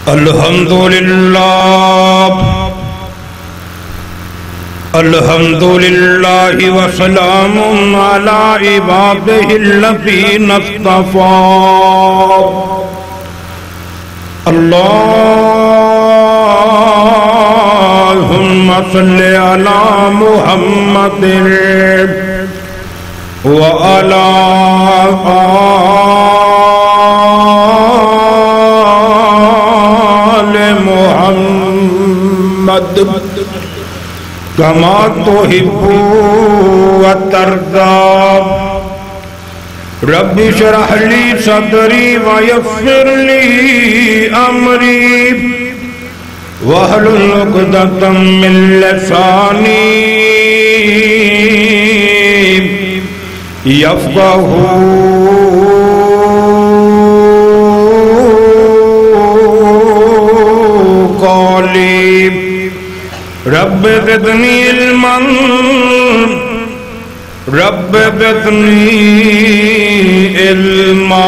الحمدللہ وسلام علی عبادہ الذین اصطفیٰ اللہم صلی علی محمد وعلی آل محمد کما تحب وترضى رب اشرح لي صدري ويسر لي امري واحلل عقدة من لساني يفقهوا قولي رب زدنی علما رب زدنی علما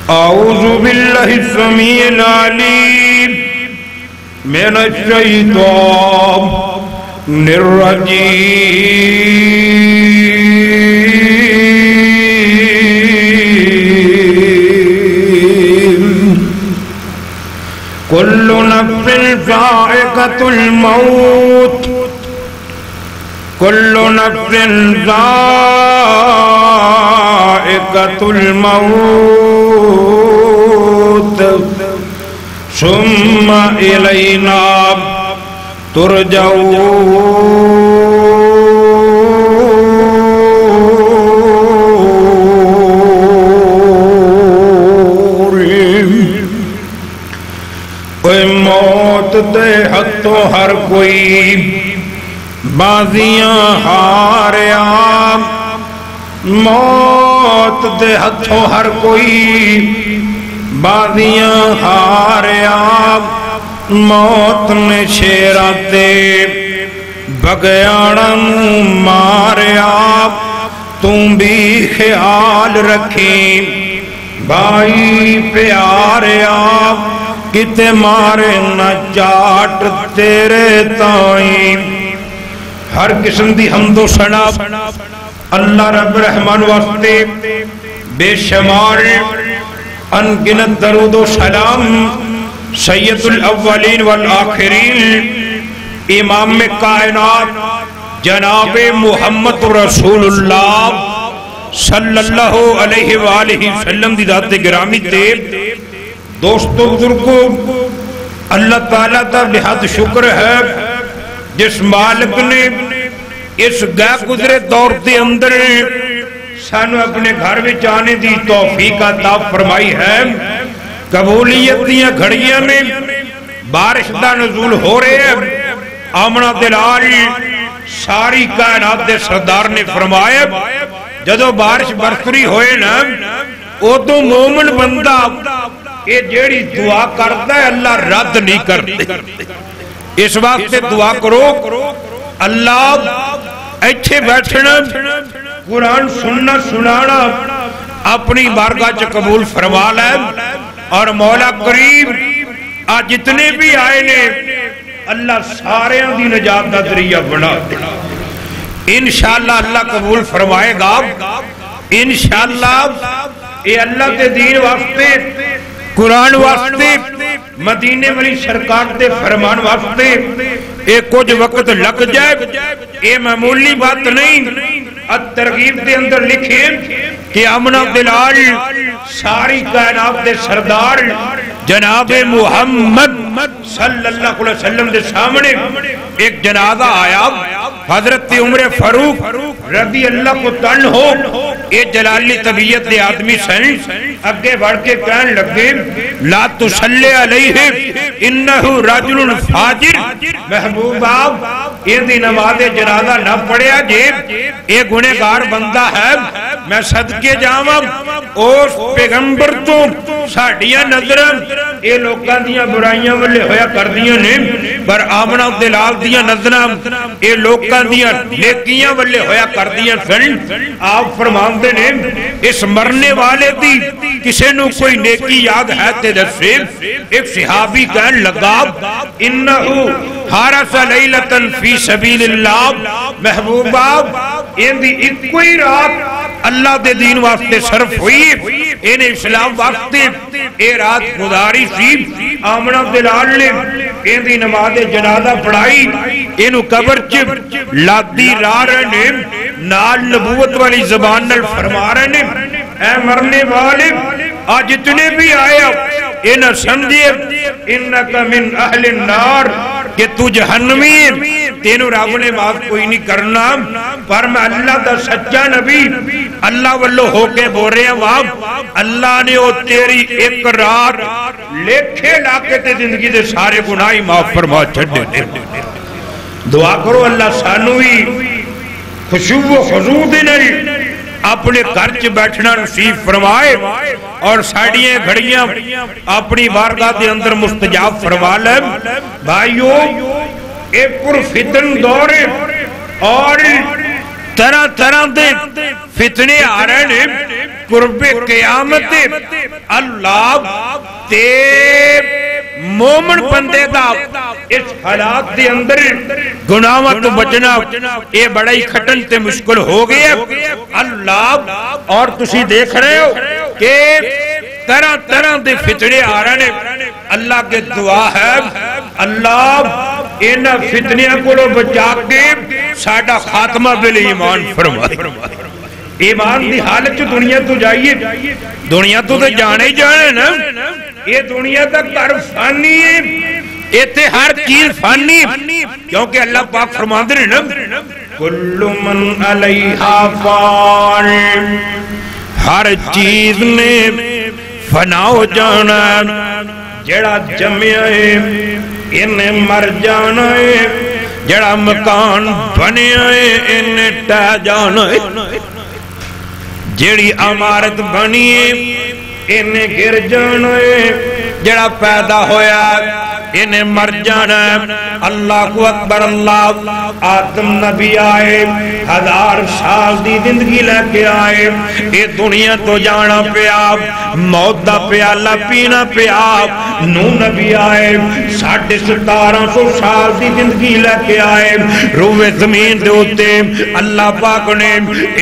اعوذ باللہ السمیع العلیم من الشیطان الرجیم کل نفس ذائقۃ الموت کل نفس ذائقۃ الموت ثم الینا ترجعون موت دے ہتھوں ہر کوئی بازیاں ہاریا موت دے ہتھوں ہر کوئی بازیاں ہاریا موت نے شیراں تے بگیاڑاں ماریا تم بھی خیال رکھی بھائی پیاریا کتے مارے نہ جاٹ تیرے تائیں ہر قسم دی حمد و ثنا اللہ رب رحمان واسطے بے شمار انگنت درود و سلام سید الاولین والآخرین امام کائنات جناب محمد رسول اللہ صلی اللہ علیہ وآلہ وسلم دی ذات گرامی تے دوستو بزرگو اللہ تعالیٰ تا بہت شکر ہے جس مالک نے اس گئے گزرے دور دے اندر سانو اپنے گھر میں جانے دی توفیق عطا فرمائی ہے قبولیت دیا گھڑیاں میں بارش دا نزول ہو رہے ہیں آمنہ دلال ساری کائنات دے سردار نے فرمایا جدو بارش برسری ہوئے نا او تو مومن بندہ یہ جیڑی دعا کرتا ہے اللہ رد نہیں کرتے اس وقت دعا کرو اللہ اچھے بیٹھنا قرآن سننا سنانا اپنی بارگاہ چ قبول فرما لے اور مولا کریم آج جتنے بھی آئے نے اللہ سارے دی نجات دا ذریعہ بنا انشاءاللہ اللہ قبول فرمائے گا انشاءاللہ اے اللہ کے دین واسطے قرآن واسطے مدینے والی سرکار دے فرمان واسطے ایک کچھ وقت لگ جائے اے معمولی بات نہیں الترغیب دے اندر لکھے کہ آمنہ دلال ساری کائنات دے سردار جناب محمد صلی اللہ علیہ وسلم دے سامنے ایک جنازہ آیا حضرت عمر فاروق رضی اللہ کو تن ہو اے جلالی طبیعت دے آدمی سن اگے بڑھ کے کہن لگے لا تسلی علیہ انہو رجل فاجر محبوب آپ یہ دی نماز جنازہ نہ پڑھیا جے اے گنہگار بندہ ہے میں صدقے جاواں اس پیغمبر تو ساڈیاں نظراں اے لوکاں دیاں برائیاں والے ہویا کردیاں نے، پر آمنہ دلال دیاں نظراں اے لوکاں دیاں نیکیاں والے ہویا کردیاں سن۔ آپ فرماندے نے اس مرنے والے دی کسے نو کوئی نیکی یاد ہے تے دسے۔ ایک صحابی کہن لگا انہو حارس لیلتن فی سبیل اللہ، محبوبہ اندی ایک کوئی رات اللہ دے دین واسطے صرف ہوئی، انہیں اسلام واسطے اے رات گزاری سی۔ آمنہ دلال نے اندی نماز جنازہ پڑھائی، انہوں قبر چپ لادی را رہنے نال نبوت والی زبان نال فرما رہنے اے مرنے والے آج اتنے بھی آیا انہاں سمجھے انکا من اہل النار کہ تو جہنمی تینوں رب نے معاف کوئی نہیں کرنا، پر میں اللہ دا سچا نبی اللہ واللہ ہو کے بول رہے ہیں واب اللہ نے وہ تیری ایک رات لکھے لاکے تے زندگی دے سارے گناہی معاف فرما چھڑے دے۔ دعا کرو اللہ سانوی خشوع و خضوع دے نہیں اپنے گھرچ بیٹھنا نصیب فرمائے اور ساڑیاں گھڑیاں اپنی بارگاہ دے اندر مستجاب فرما لیں۔ بھائیو ایک پر فتن دور اور طرح طرح دے فتنے آ رہے ہیں، قرب قیامت اللہ تے مومن بندے دا اس حالات دے اندر گناہوں تو بچنا اے بڑا ہی کھٹن تے مشکل ہو گیا۔ اللہ اور تسی دیکھ رہے ہو کہ طرح طرح دے فتنے آ رہے ہیں، اللہ کے دعا ہے اللہ ان فتنیاں کو بچا کے ساڑھا خاتمہ بل ایمان فرمائے۔ ایمان دی حالت دنیا تو جائیے، دنیا تو جانے ہی جانے نا، یہ دنیا تک کر فانی ہے، ایتے ہر چیز فانی، کیونکہ اللہ پاک فرماندے ہیں نا کل من علیہا فان، ہر چیز میں فنا ہو جانا، جڑا جمعہ ہے انہیں مر جانا ہے، جڑا مکان بنیا ہے انہیں ٹہ جانا ہے، جڑی عمارت بنی ہے انہیں گر جانا ہے، جڑا پیدا ہویا انہیں مر جانا ہے۔ اللہ اکبر اللہ، آدم نبی آئے 1000 سال دی زندگی لے کے آئے، اے دنیا تو جانا پہ آپ موت دا پیالہ پینا پہ آپ، نو نبی آئے 1750 سال دی زندگی لے کے آئے، روح زمین دے ہوتے اللہ پاک نے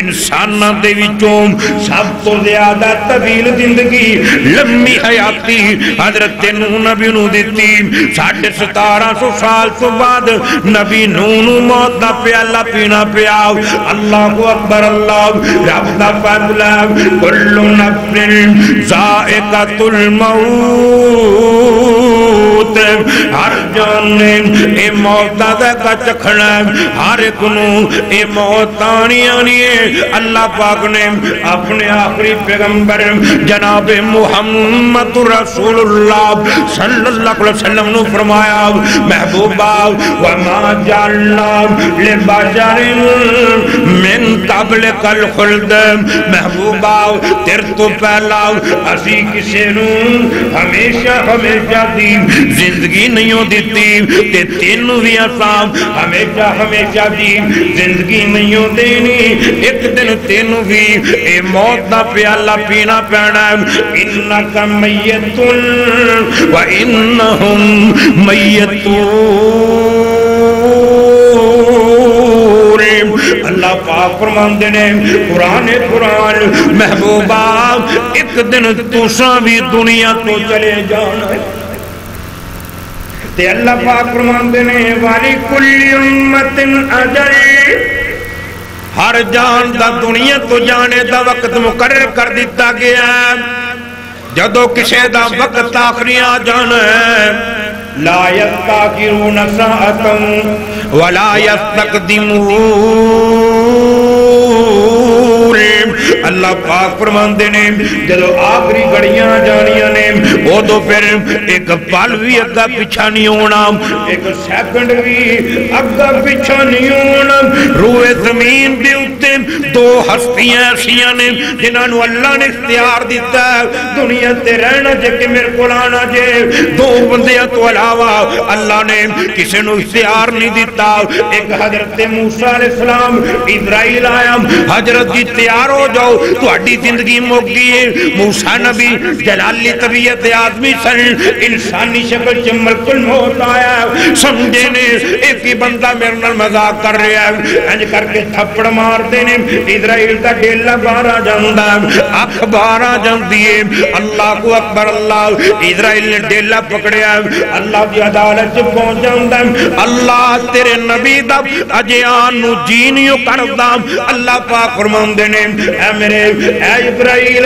انسانہ دے وچوں سب تو زیادہ طویل زندگی لمبی حیاتی حضرت نو نبی نو دیتی۔ 1750 سال تو بعد نبی نو موت دا پیالہ پینا پیا۔ اللہ اکبر اللہ، رب دا فضلہ، کل نفس ذائقۃ الموت، ہر جان نے اے موت دا چکھنا، ہر ایک نو اے موت آنی آنی ہے۔ اللہ پاک نے اپنے آخری پیغمبر جناب محمد رسول اللہ صلی اللہ علیہ وسلم نے فرمایا محبوبہ وما جعلنا لبشر من قبلک الخلد، محبوبہ تیر تو پہلا اسی کسی نو ہمیشہ ہمیشہ دی زندگی نہیں ہو دیتی، تے تینوں بھی آسام ہمیشہ ہمیشہ دی زندگی نہیں ہو دینی، ایک دن تینوں بھی اے موت دا پیالہ پینا پینا ہے۔ انکا میتن و انہم میتون، اللہ پاک فرماندے نے قرآن محبوبہ ایک دن تُساں بھی دنیا تو چلے جانا ہے، تے اللہ پاک فرماندے نے وَلِكُلِّ أُمَّةٍ أَجَلٌ، ہر جان دا دنیا تو جانے دا وقت مقرر کر دیتا گیا ہے، جدو کسے دا وقت آخری آ جانا ہے، لا يستاخرون ساعة ولا يستقدمون، اللہ پاک فرماندے نے جدو آخری گھڑیاں جانیاں نے وہ تو پھر ایک پل بھی اگا پیچھا نہیں ہونا، ایک سیکنڈ بھی اگا پیچھا نہیں ہونا۔ روئے زمین دے اتے دو ہستیاں ایسیاں نے جنہاں نو اللہ نے اختیار دیتا ہے دنیا تے رہنا جے کہ میرے کو لانا جے، دو بندیاں تو علاوہ اللہ نے کسی نو اختیار نہیں دیتا۔ ایک حضرت موسیٰ علیہ السلام اسرائیل آیا، حضرت جی تیار ہو جاؤ تہاڈی زندگی مک گئی ہے۔ موسیٰ نبی جلالی طبیعت آدمی سن، انسانی شکل چ ملک الموت آیا، سمجھے نے ایک ہی بندہ میرے نال مذاق کر رہا ہے، انج کر کے تھپڑ مار دینے اسرائیل دا ڈیلا باہر آ جاندا ہے، اکھ باہر آ جاندی ہے۔ اللہ کو اکبر اللہ، اسرائیل نے ڈیلا پکڑیا، اللہ دی عدالت چ پہنچ جاندا ہے۔ اللہ تیرے نبی دا اجیان نو جینیو کردا، اللہ پاک فرماندے نے اے میرے اے اسرائیل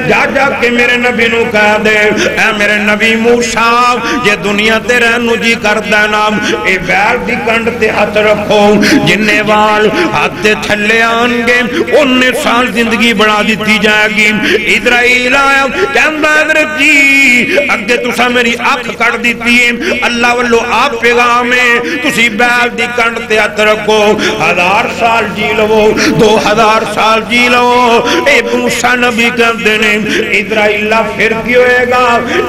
جا جا کے میرے نبی نو کہہ دے اے میرے نبی موسیٰ یہ دنیا تے رہنو جی کردا نام اے بیل دی کنڈ تے ہاتھ رکھو، جننے وال ہاتھ تے تھلے آنگے 19 سال زندگی بڑھا دیتی جائے گی۔ اسرائیل آیا کہندا حضرت جی اگے تسا میری اکھ کٹ دیتی ہے، اللہ واللو آپ پیغام ہے تسی بیل دی کنڈ تے ہاتھ رکھو، 1000 سال جی لو 2000 سال جی لو۔ اے موسیٰ نبی کہندے نے اسرائیل پھر کی ہوئے گا؟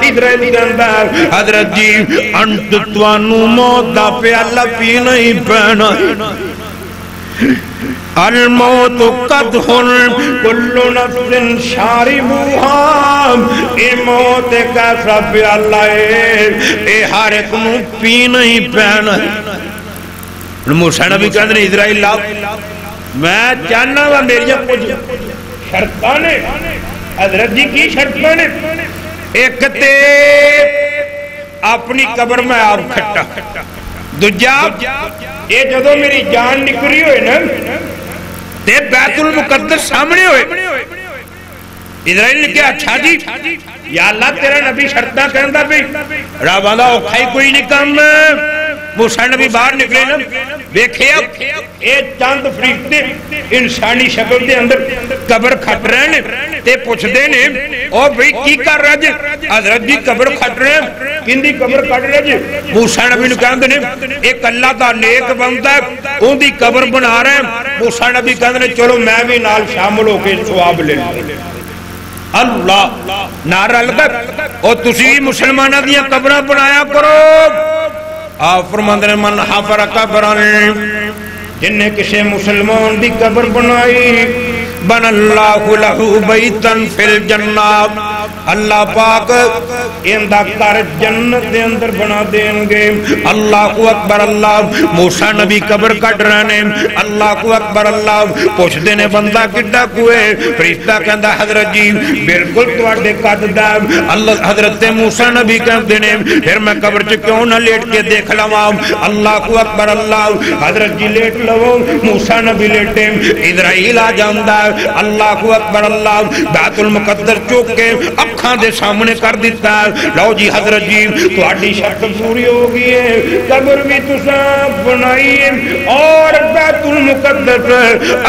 اسرائیل کہندا حضرت جی انت توانو موت دا پیالہ پی نہیں پینا، الموت قدحن کل نفس شاربوہا، اے موت ایک ایسا پیالہ ہے اے ہر ایک نو پی نہیں پینا۔ موسیٰ نبی کہندے نے اسرائیل میں چاہنا وا میری کچھ شرطانے، حضرت جی کی شرطانے؟ ایک تے اپنی قبر میں آپ کھٹا، دوجا یہ جدو میری جان نکری ہوئے نا تے بیت المقدس سامنے ہوئے۔ اسرائیل نے کہا اچھا جی یا اللہ تیرا نبی شرطہ کہندہ بھی راباندہ اوکھائی کوئی نہیں کام موسیٰ نبی باہر نکلے نا دیکھے اب ایک چاند فرشتے انسانی شکل دے اندر قبر کھٹ رہے ہیں تے پوچھ دے نے اور بھئی کی کر رہا جی؟ حضرت جی قبر کھٹ رہے ہیں، کندی قبر کھٹ رہے جی؟ موسیٰ نبی نے کہندے نے ایک اللہ دا نیک بندہ ہے ان دی قبر بنا رہے ہیں۔ موسیٰ نبی کہندے نے چلو میں بھی نال شامل ہو کے ثواب لے لوں۔ اللہ نعرہ لگا اور تسی مسلمانہ دیا قبرہ بنایا کرو۔ آپ فرماندے نے من حفر قبرن جن نے کسی مسلمان دی قبر بنائی بن اللہ لہو بیتن فی الجنہ، اللہ پاک اندہ کر جنت دے اندر بنا دیں گے۔ اللہ اکبر اللہ موسیٰ نبی قبر کٹ رہنے، اللہ اکبر اللہ پوچھ دینے بندہ کڈا کوئے، فرشتہ کہندہ حضرت جی بالکل توڑے قد دا۔ اللہ حضرت موسیٰ نبی کہندے نے پھر میں قبر چ کیوں نہ لیٹ کے دیکھ لواں۔ اللہ اکبر اللہ حضرت جی لیٹ لو، موسیٰ نبی لیٹے، اسرائیل آ جاندہ، اللہ اکبر اللہ بیت المقدس چوک کے اکھاں دے سامنے کر دیتا ہے۔ لو جی حضرت جی تہاڈی شرط پوری ہو گئی ہے، قبر بھی تساں بنائی اور بیت المقدس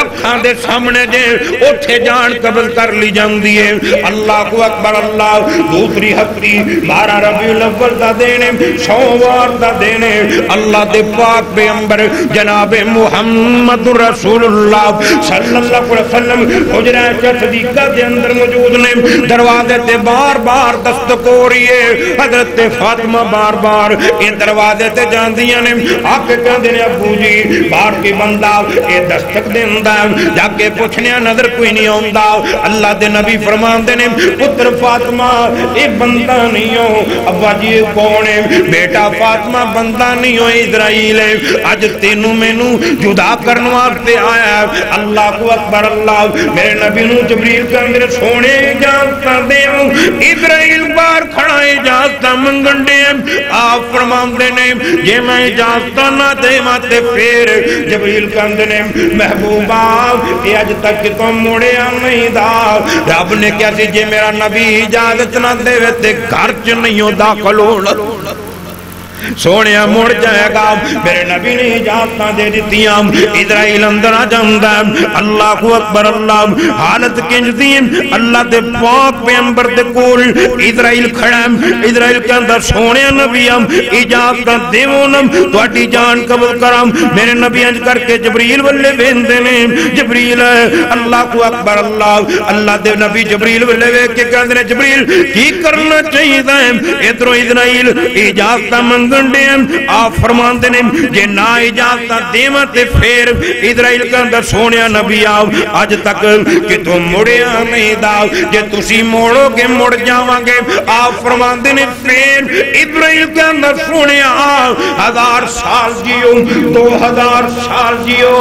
اکھاں دے سامنے دے اٹھے جان قبل کر لی جاندی ہے۔ اللہ اکبر اللہ دوسری ہفتی 12 ربیع الاول دا دینے، سوموار دا دینے، اللہ دے پاک پیغمبر جناب محمد رسول اللہ صلی اللہ علیہ وسلم حجرہ صدیقہ دے اندر موجود نے، دروازے تے بار بار دستک ہو رہی ہے، حضرت فاطمہ بار بار ان دروازے تے جاندیاں نے، آکے کہندے نے ابو جی باہر کی بندہ اے دستک دیندہ جا کے پوچھنے نظر کوئی نہیں ہوندہ۔ اللہ دے نبی فرماندے نے پتر فاطمہ اے بندہ نہیں ہو، ابا جی کون ہے؟ بیٹا فاطمہ بندہ نہیں ہو اسرائیل ہے، آج تینوں مینوں جدا کرنے واسطے آیا ہے۔ اللہ کو اکبر اللہ میرے نبی نو جبریل کا میرے سونے اجازتہ دے اسرائیل بار کھڑا اجازتہ منگن دے۔ آپ فرماندے نے یہ میں اجازتہ نہ دے ماتے پھر جبریل کا اندنے محبوبہ یہ اج تک تم موڑے نہیں دا، رب نے کیا سی جے میرا نبی اجازت نہ دے تے گھر چ نہیں ہو داخل ہونا۔ سونے مڑ جائے گا میرے نبی نے اجازت دے دیتیاں اسرائیل اندر آ جاندہ اللہ اکبر اللہ حالت کنج دین اللہ دے پاک پیغمبر دے کول اسرائیل کھڑا اسرائیل کے اندر سونے نبی اجازت دیونم تو اٹی جان قبول کرم میرے نبی انج کر کے جبریل والے بیندے نے جبریل اللہ کو اکبر اللہ اللہ دے نبی جبریل والے بیک کے کہندے نے جبریل کی کرنا چاہیے دائیں ادھروں اسرائیل اجازت منگن دیں آپ فرمان دیں جے نا اجازت دیمہ تے پھر اسرائیل کے اندر سونے نبی آؤ آج تک کہ تو مڑیا نہیں داؤ جے تسی موڑو گے مڑ جاواں گے آپ فرمان دیں پھر اسرائیل کے اندر سونے آؤ 1000 سال جیو 2000 سال جیو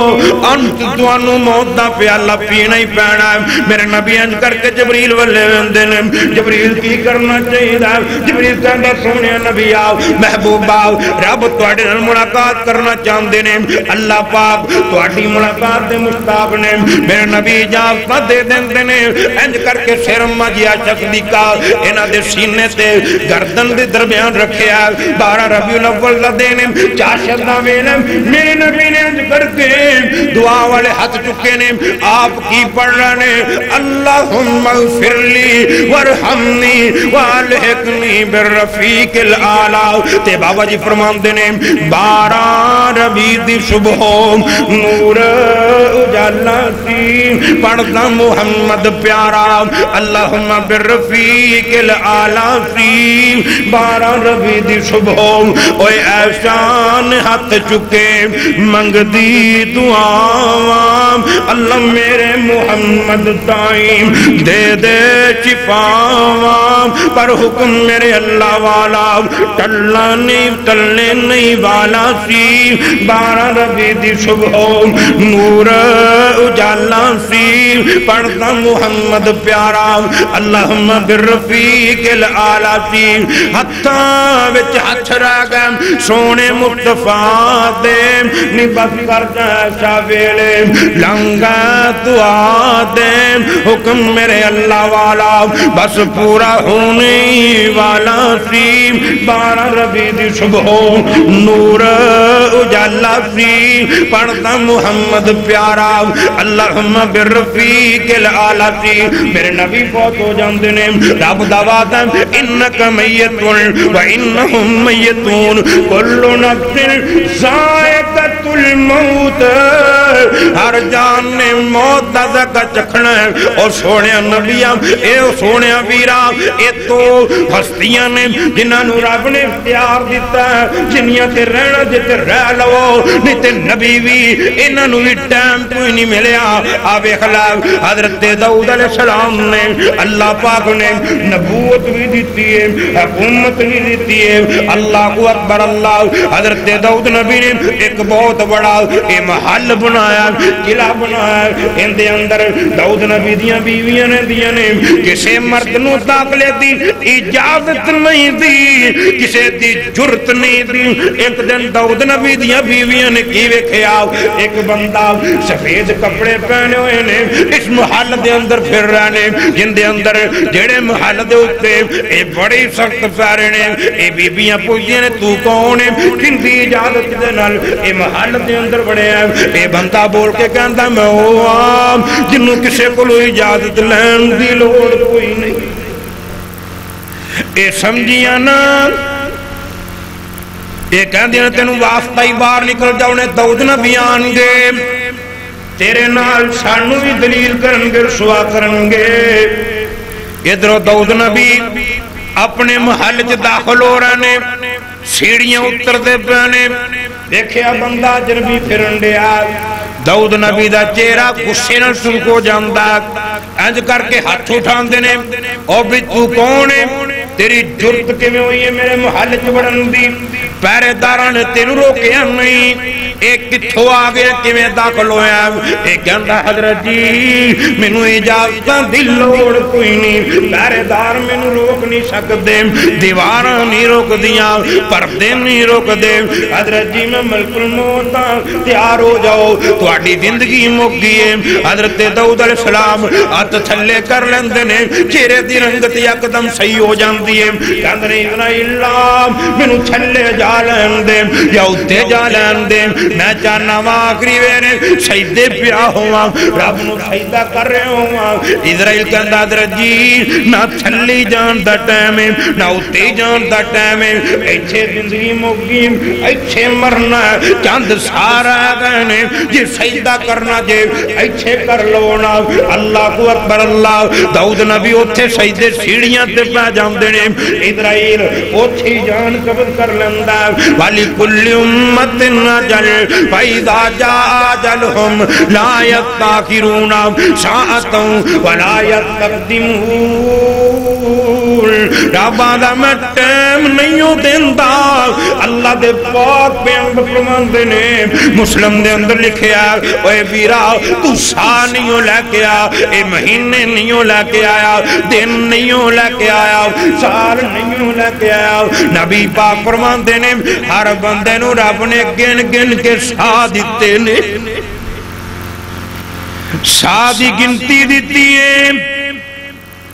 انت دوانو موت دا پیالہ پینا ہی پینا ہے میرے نبی انج کر کے جبریل والے وندن جبریل کی کرنا چاہیے دا جبریل کے اندر سونے نبی آؤ محبوب آؤ رب توڑے نال ملاقات کرنا چاہندے نے اللہ پاک توڑی ملاقات دے مشتاق نے میرے نبی اجازت دے دیندے نے انج کر کے سرما جیا چکلی کا انہ دے سینے تے گردن دے درمیان رکھیا 12 ربیع الاول دا دینے چاشت دا ویلے میرے نبی نے انج کر کے دعا والے ہاتھ چکے نے آپ کی پڑھ رہے نے اللہم اغفر لی ورحمنی والحقنی بالرفیق العالی تے بابا جی فرمان دینے 12 ربیع دی صبح نور اجالا سی پڑھتا محمد پیارا اللہم بالرفیق العالی سی 12 ربیع دی صبح اوے احسان ہاتھ چکے منگ دی دعاوام اللہ میرے محمد تائیم دے دے شفاوام پر حکم میرے اللہ والا ٹلنا نہیں ٹلنے نہیں والا سی 12 ربیع دی صبح نور اجالا سی پڑھتا محمد پیارا اللہم بالرفیق العالی سی ہتھاں وچ ہتھ رہ گئے سونے مصطفیٰ دے نبت کر جیسا ویلے لنگا دعا دے حکم میرے اللہ والا بس پورا ہونے والا سی 12 ربیع دی صبح نور اجالا سی پڑھتا محمد پیارا اللہم بالرفیق العالی سی میرے نبی فوت ہو جاندے نے رب دعواتا انکا میتون و انہم میتون کلو نفس ذائقۃ الموت ہر جان نے موت دا ذکا چکھنا ہے اور سونے نبیاں اے سونے ویرا اے تو ہستیاں نے جنہاں نو رب نے اختیار دیتا ہے جنیاں تے رہنا جتے رہ لو نہیں تے نبی بھی انہاں نو بھی ٹائم کوئی نہیں ملیا آپ اخلاق حضرت داؤد علیہ السلام نے اللہ پاک نے نبوت بھی دیتی ہے حکومت بھی دیتی ہے اللہ کو اکبر اللہ حضرت داؤد نبی نے ایک بہت بڑا محل بنایا قلعہ بنایا ان دے اندر داؤد نبی دیاں بیویاں نے کسے مرد نو داخلے دی اجازت نہیں دی کسے دی جرت نہیں دی ایک دن داؤد نبی دیاں بیویاں نے کی ویکھیا ایک بندہ سفید کپڑے پہنے ہوئے نے اس محل دے اندر پھر رہنے جن دے اندر جڑے محل دے ہوتے اے بڑی سخت پیارے نے اے بیبیاں پوچھیں نے تو کون ہے کن دی اجازت دے نال اے محل دے اندر بڑے ہیں اے بندہ بول کے کہندا میں ہوا جنوں کسے کو اجازت لین دی لوڑ کوئی نہیں اے سمجھیاں نا اے کہندے نے تینوں واسطہ ہی باہر نکل جاؤ نے داؤد نبی آن گے تیرے نال سانو بھی دلیل کرن گے رسوا کرن گے ادھر داؤد نبی اپنے محل چ داخل ہو رہے نے سیڑھیاں اتر دے پہنے دیکھیا بندہ جربی پھرن دیا داؤد نبی دا چہرہ غصے نال سلکو جاندا انج کر کے ہاتھ اٹھان دینے او بھی تو کون ہے تیری جرت کے میں ہوئی ہے میرے محل چ بڑھن دی پہرے داراں نے تینوں روکیا نہیں ایک کتھو آگے کیویں داخل ہویا اے کہندا حضرت جی مینوں اجازت دی لوڑ کوئی نہیں پہرے دار مینوں روک نہیں سکدے دیواراں نہیں روک دیاں پردے نہیں روک دے حضرت جی میں ملک الموت تیار ہو جاؤ تہاڈی زندگی مک گئی ہے حضرت داؤد علیہ السلام ہاتھ تھلے کر لیندے نے چہرے دی رنگت یکدم صحیح ہو جاندی ہے کہندے نے اسرائیل مینوں تھلے جا لین دے یا اوتے جا لین دے میں چاہنا وا آخری ویلے سجدے پیا ہواں رب نو سجدہ کر رہے ہواں اسرائیل کہندا حضرت جی نہ تھلی جان دا ٹائم ہے نہ اوتے جان دا ٹائم ہے ایتھے زندگی مکی ایتھے مرنا چند سارا گئے جی سجدہ کرنا جے ایتھے کر لو نا اللہ کو اکبر اللہ داؤد نبی اوتھے سجدے سیڑھیاں تے پہ جاندے نے اسرائیل اوتھے جان قبض کر لیندا والی کل امت اجل فاذا جاء اجلهم لا يستاخرون ساعة ولا يستقدمون ربا دا میں ٹائم نہیں ہو دیندہ اللہ دے پاک پیغمبر فرماندے نے مسلم دے اندر لکھیا اے ویرا تو سا نہیں ہو لے کے آیا اے مہینے نہیں ہو لے کے آیا دن نہیں ہو لے کے آیا سال نہیں ہو لے کے آیا نبی پاک فرماندے نے ہر بندے نو رب نے گن گن کے سا دیتے نے سا دی گنتی دیتی ہے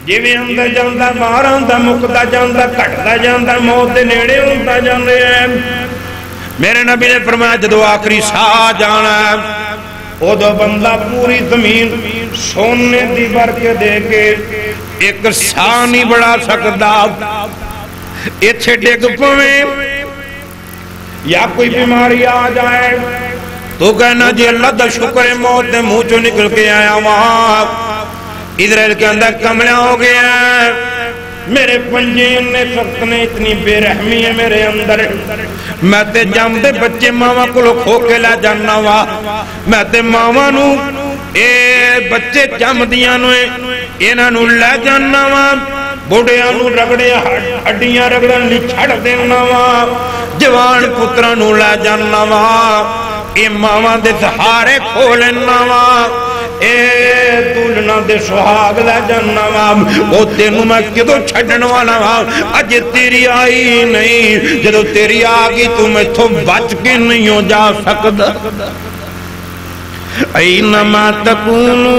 جویں اندر جاندا باہر آندا مکدا جاندا گھٹدا جاندا موت دے نیڑے ہوندا جاندے ہیں میرے نبی نے فرمایا جدو آخری سا جانا ادو بندہ پوری زمین سونے دی بھر کے دے کے ایک سا نہیں بڑھا سکتا ایتھے ڈگ پویں یا کوئی بیماری آ جائے تو کہنا جی اللہ دا شکر ہے موت دے منہ چوں نکل کے آیا وہاں اسرائیل کے اندر کملہ ہو گیا میرے پنجے نے سخت نے اتنی بے رحمی ہے میرے اندر میں تے جام دے بچے ماما کو لو کھو کے لا جاننا وا میں تے ماما نو اے بچے جام دیاں نو اینا نو لے جاننا وا بوڑیاں نو رگڑے ہڈیاں رگڑن لی چھڑ دینا وا جوان پترہ نو لے جاننا وا اے ماما دے سہارے کھولنا وا اے دولنا دے سہاگ لے جاننا وا او تینو میں کدو چھڑن والا وا اج تیری آئی نہیں جدو تیری آگی تو میں تو بچ کے نہیں ہو جا سکتا اینما تکونو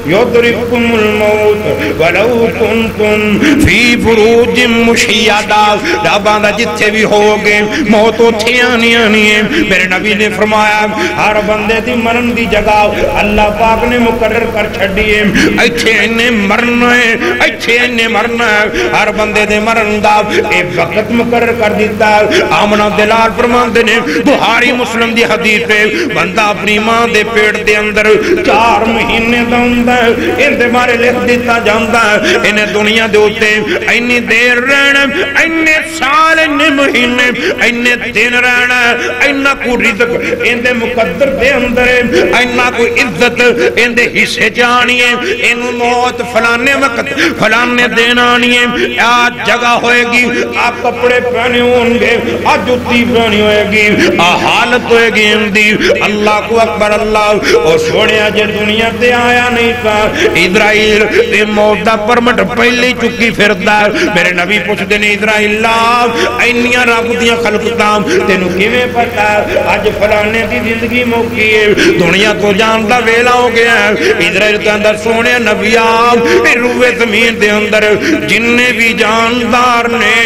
یدرککم الموت ولو کنتم فی فروج مشیدہ رباندہ جتھے بھی ہوگے موت اتھے آنی آنی ہے میرے نبی نے فرمایا ہر بندے دی مرن دی جگہ اللہ پاک نے مقرر کر چھڑیے ایتھے انہیں مرنا ہے ایتھے انہیں مرنا ہے ہر بندے دے مرن دا ایک وقت مقرر کر دیتا ہے آمنہ دلال فرماندے نے بخاری مسلم دی حدیث پہ بندہ اپنی ماں دے پیٹ دے اندر 4 مہینے دا اندر ان دے مارے لکھ دیتا جانتا ہے انہیں دنیا دے ہوتے اینی دیر رہنا اینی سال اینی مہینے اینی دن رہنا اینا کو رزق ان دے مقدر دے اندر اینا کو عزت ان دے حصے جانی ہے انو موت فلانے وقت فلانے دن آنی ہے آج جگہ ہوئے گی آپ کپڑے پہنے ہونگے آج جتی پہنی ہوئے گی حالت ہوئے گی اندی اللہ کو اکبر اللہ اور سوڑے آج دنیا تے آیا نہیں اسرائیل تے موت دا پرمٹ پہلے چکی پھردا میرے نبی پوچھ دینے اسرائیل اینیاں رب دیاں خلقتاں تینو کیویں پتا اج فلانے دی زندگی موکی ہے دنیا تو جاندا ویلا ہو گیا اسرائیل کے اندر سونے نبی آپ روئے زمین دے اندر جننے بھی جاندار نے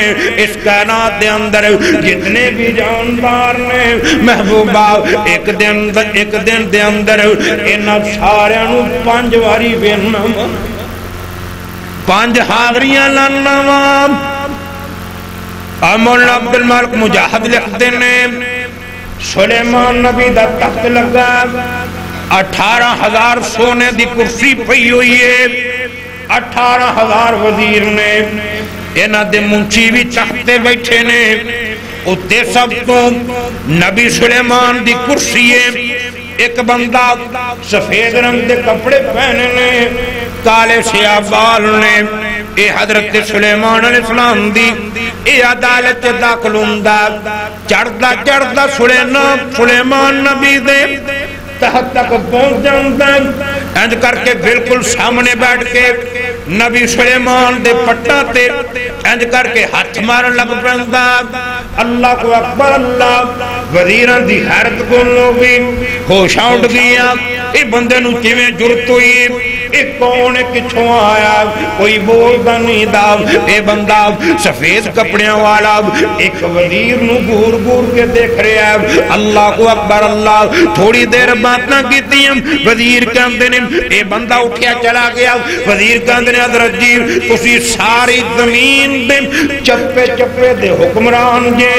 اس کائنات دے اندر جتنے بھی جاندار نے محبوبہ ایک دن دے اندر انہاں سارے نو 5 واری وینا 5 حاضریاں لانا وا مولا عبد المالک مجاہد لکھتے نے سلیمان نبی دا تخت لگا 18,000 سونے دی کرسی پئی ہوئی ہے 18,000 وزیر نے اینا دے منچی بھی تختے بیٹھے نے اتے سب تو نبی سلیمان دی کرسی ہے ایک بندہ سفید رنگ دے کپڑے پہنے نے کالے سیاہ بال نے اے حضرت سلیمان علیہ السلام دی اے عدالت داخل ہوندا چڑھدا چڑھدا سلیمان نبی دے تحت تک پہنچ جاندا انج کر کے بالکل سامنے بیٹھ کے نبی سلیمان دے پٹا تے انج کر کے ہاتھ مارن لگ پیندا اللہ کو اکبر اللہ وزیراں دی حیرت گل ہو گئی ہوش اڑ گیا اے بندے نو کیویں جرت ہوئی اے کون کتھوں آیا کوئی بولدا نہیں دا اے بندہ سفید کپڑیاں والا ایک وزیر نو گور گور کے دیکھ رہا ہے اللہ کو اکبر اللہ تھوڑی دیر بات نہ کیتی وزیر کہندے نے اے بندہ اٹھیا چلا گیا وزیر کہندے نے حضرت جی تسی ساری زمین دے چپے چپے دے حکمران جے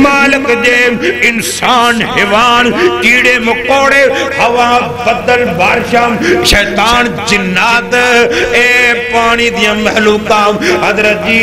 مالک جے انسان حیوان کیڑے مکوڑے ہوا بدل بارشاں شیطان جنات اے پانی دیا محلوقات حضرت جی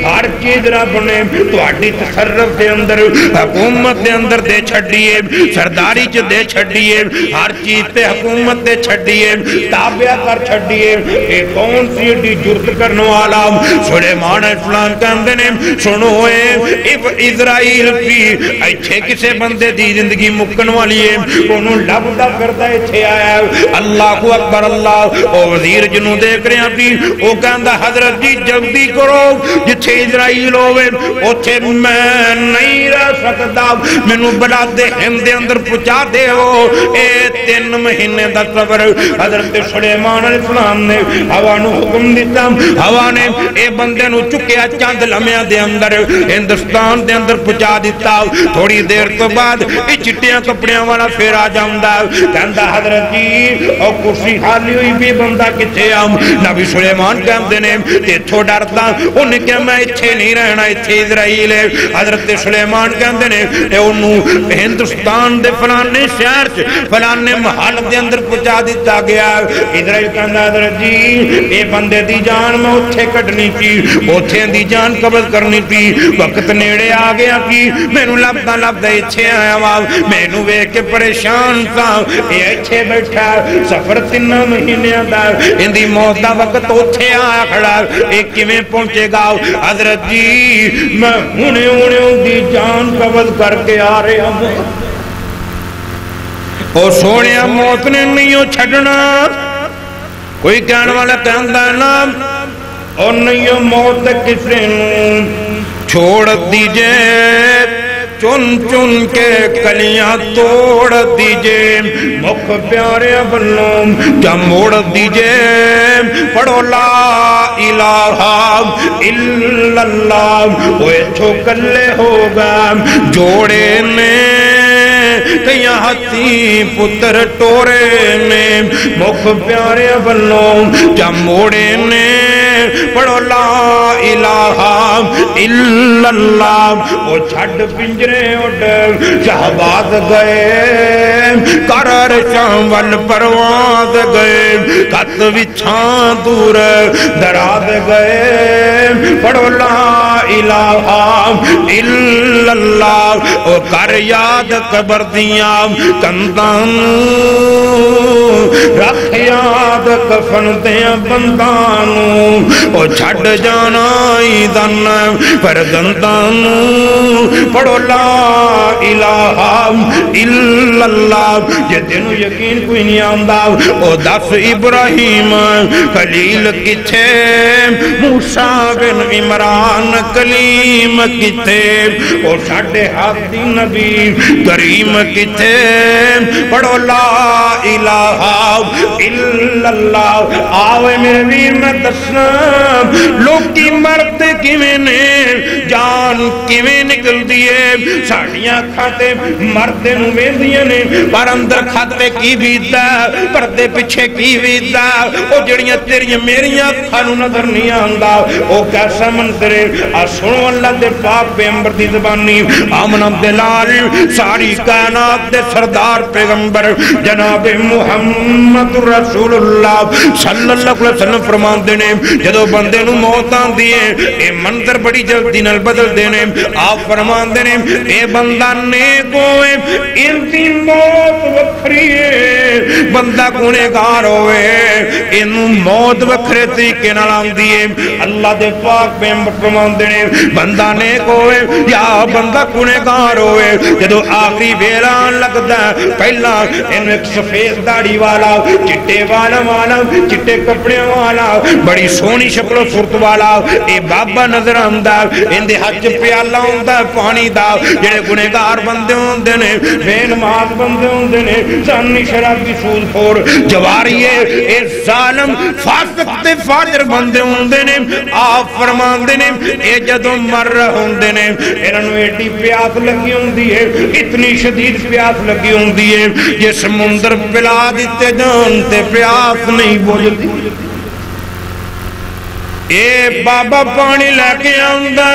ہر چیز رب نے تہاڈی تصرف دے اندر حکومت دے اندر دے چھڈیے سرداری چ دے چھڈیے ہر چیز تے حکومت دے چھڈیے تابع کر چھڈیے اے کون سی ایڈی جرت کرنے والا سلیمان علیہ السلام کہندے نے سنو اے اسرائیل بھی ایتھے کسے بندے دی زندگی مکن والی ہے انہوں لبدا کردا ایتھے آیا اللہ کو اکبر اللہ او وزیر جنوں دیکھ رہے ہیں بھی او کہندا حضرت جی جلدی کرو جتھے اسرائیل ہوئے اوتھے میں نہیں رہ سکتا مینوں بلاد ہند دے اندر پہنچا دے ہو اے 3 مہینے دا صبر حضرت سلیمان علیہ السلام نے ہوا نو حکم دیتا ہوا نے اے بندے نو چکیا چند لمحیاں دے اندر ہندوستان دے اندر پہنچا دیتا تھوڑی دیر تو بعد اے چٹیاں کپڑیاں والا پھر آ جاندا کہندا حضرت جی او کرسی خالی ہوئی بھی بندہ کتے آم نبی سلیمان کہندے نے تیتھوں ڈرتا انہیں کہ میں اتھے نہیں رہنا اتھے اسرائیل ہے حضرت سلیمان کہندے نے اے انہوں ہندوستان دے فلانے شہر فلانے محل دے اندر پہنچا دیتا گیا اسرائیل کہندا حضرت جی اے بندے دی جان میں اتھے کٹنی تھی اتھے دی جان قبض کرنی تھی وقت نیڑے آ گیا کی مینوں لبدا لبدا اتھے آیا وا مینوں ویکھ کے پریشان تھا اے اتھے بیٹھا سفر 3 مہینے دا اندی موت دا وقت اتھے آیا کھڑا اے کیویں پہنچے گا حضرت جی میں ہونے دی جان قبض کر کے آ رہا ہوں او سونیا موت نے نہیں چھڈنا کوئی کہنے والا کہندا ہے نا اور نہیں موت کسے چھوڑ دیجئے چن چن کے کلیاں توڑ دیجئے مکھ پیارے بلوں کیا موڑ دیجئے پڑھو لا الہ الا اللہ وہ چھوکلے ہوگا جوڑے نے کیا ہاتھی پتر ٹورے نے مکھ پیارے بلوں کیا موڑے نے پڑھو لا الہ الا اللہ وہ چھڑ پنجرے اٹھ شہباد گئے قرار شامل پرواز گئے قط وچھاں دور دراز گئے پڑھو لا الہ الا اللہ وہ کر یاد قبر دیاں کندان رکھ یاد کفن دیاں بندانوں او چھڑ جانا ایدن پر دندانوں پڑھو لا الہ الا اللہ یہ دنوں یقین کوئی نہیں آندہ او دس ابراہیم خلیل کتے موسیٰ بن عمران کلیم کتے او ساڑھے حادی نبی کریم کتے پڑھو لا الہ الا اللہ آوے میرے ویر میں دسنا لوگ کی مرد کیویں نے جان کیویں نکل دیئے ساڑیاں کھاتے مردے نو ویندیاں نے پر اندر کھاتے کی بیتا پردے پچھے کی بیتا او جڑیاں تیریاں میریاں کھانو نظر نہیں آن آندا او کیسا منظر ہے سنو اللہ دے پاک پیغمبر دی زبانی آمنہ دلال ساری کائنات دے سردار پیغمبر جناب محمد رسول اللہ صلی اللہ علیہ وسلم فرمان دینے جدو بندے نو موت آن دیئے اے منظر بڑی جلدی نال بدل دینے آپ فرمان دینے اے بندہ نیک ہوئے انتی موت وکھری ہے بندہ گنہگار ہوئے انو موت وکھرے طریقے نال آن دیئے اللہ دے پاک پیغمبر فرمان دینے بندہ نیک ہوئے یا بندہ گنہگار ہوئے جدو آخری ویلان لگتا ہے پہلا انو ایک سفید داڑھی والا چٹے والا چٹے کپڑے والا بڑی سونی شکل و صورت والا اے بابا نظر آندہ اندے حج پیالہ ہوندہ پانی دا جڑے گنہگار بندے ہوندے نے بے نماز بندے ہوندے نے سانی شرابی سود خور جواریے اے ظالم فاسق تے فاجر بندے ہوندے نے آپ فرماندے نے اے جدو مر رہے ہوندے نے انہوں ایڈی پیاس لگی ہوندی ہے اتنی شدید پیاس لگی ہوندی ہے یہ سمندر پلا دیتے جانتے پیاس نہیں بوجھتی اے بابا پانی لے کے آندہ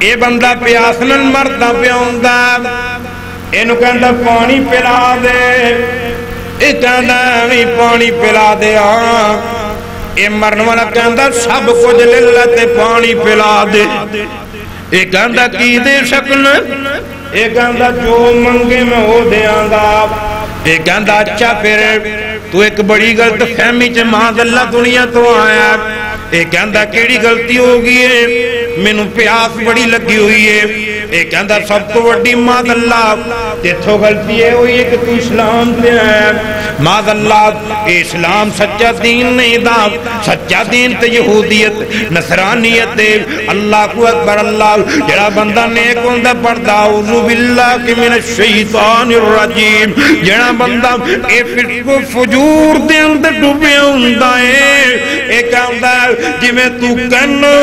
اے بندہ پیاس نل مردہ پہ آندہ انہوں کہندہ پانی پلا دے اے کہندہ بھی پانی پلا دے اے مرن والا کہندہ سب کچھ للت پانی پلا دے اے کہندہ کی دے شکل اے کہندہ جو منگے میں ہو دے آنگا اے کہندہ اچھا پھر تو ایک بڑی غلط فہمی چے ماذ اللہ دنیا تو آیا اے کہندہ کیڑی غلطی ہوگی ہے مینوں پیاس بڑی لگی ہوئی ہے اے کہندہ سب تو وڈی ماذ اللہ تیتھو غلطی ہے ہوئی ہے کہ تو اسلام دے آیا ماذ اللہ اے اسلام سچا دین نہیں دا سچا دین تے یہودیت نصرانیت دے اللہ کو اکبر اللہ جڑا بندہ نیک ہوندہ پڑھدا اعوذ باللہ من الشیطان الرجیم جڑا بندہ اے فسق و فجور دے اندر ڈوبے ہوندہ اے کہندہ جی میں تو کہنو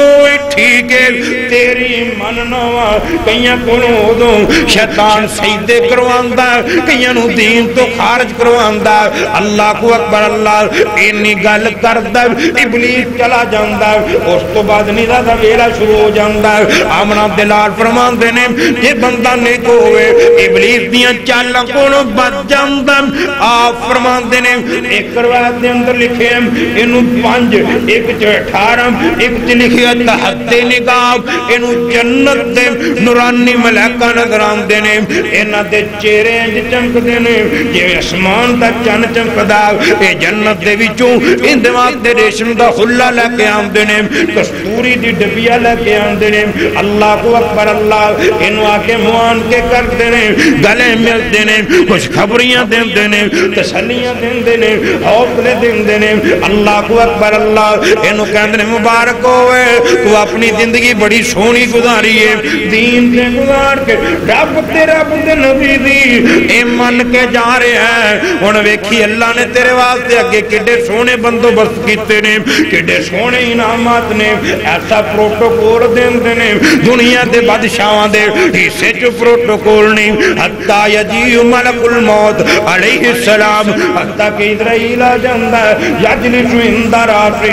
ٹھیک ہے تیری مننوا کئیاں کونوں دوں شیطان سجدے کرواندہ کئیاں نو دین تو خارج کرواندہ اللہ کو اکبر اللہ اینی گل کردہ ابلیس چلا جاندہ اس تو بعد نیدہ دا ویلا شروع ہو جاندہ آمنہ دلال فرمان دینے یہ بندہ نیک ہوئے ابلیس دیاں چالاں کونوں بچ جاندہ آپ فرمان دینے ایک روایت دے اندر لکھے انہوں 5 ایک 18 ایک لکھے تحت نگاہ انہوں جنت دے نورانی ملائکہ نظران دینے انہاں دے چہرے انج چمک دینے یہ اسمان دا چن چمکدا اے جنت دے وچوں ان دماغ دے ریشم دا خلا لے کے آن دینے کستوری دی ڈبیا لے کے آن دینے اللہ کو اکبر اللہ انہوں آکے موان کے کر دینے گلے مل دینے کچھ خبریاں دین دینے تسلیاں دین دینے حوصلے دین دینے اللہ کو اکبر اللہ انہوں کہندے مبارک ہوئے تو اپنی زندگی بڑی سونی گزاری ہے دین سے گزار کے رب دے نبی دی اے من کے جا رہے ہیں انہوں ویکھی اللہ نے تیرے واسطے اگے کڈے سونے بندوبست کیتے نے کڈے سونے انعامات نے ایسا پروٹوکول دین دینے دنیا دے بادشاہاں دے حصے جو پروٹوکول نہیں حتیٰ یجیع ملک الموت علیہ السلام حتیٰ کہ اسرائیل آ جاندہ یجلس عند راسہ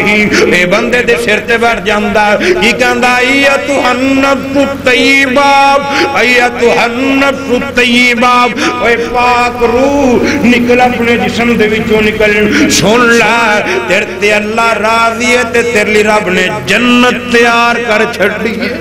اے بندے دے سر تے بیٹھ جاندہ یہ کہندا ایتھا النفس الطیبہ ایتھا النفس الطیبہ اے پاک روح نکل اپنے جسم دے وچوں نکل سن لا تیرے تے اللہ راضی ہے تے تیرے لیے رب نے جنت تیار کر چھڈی ہے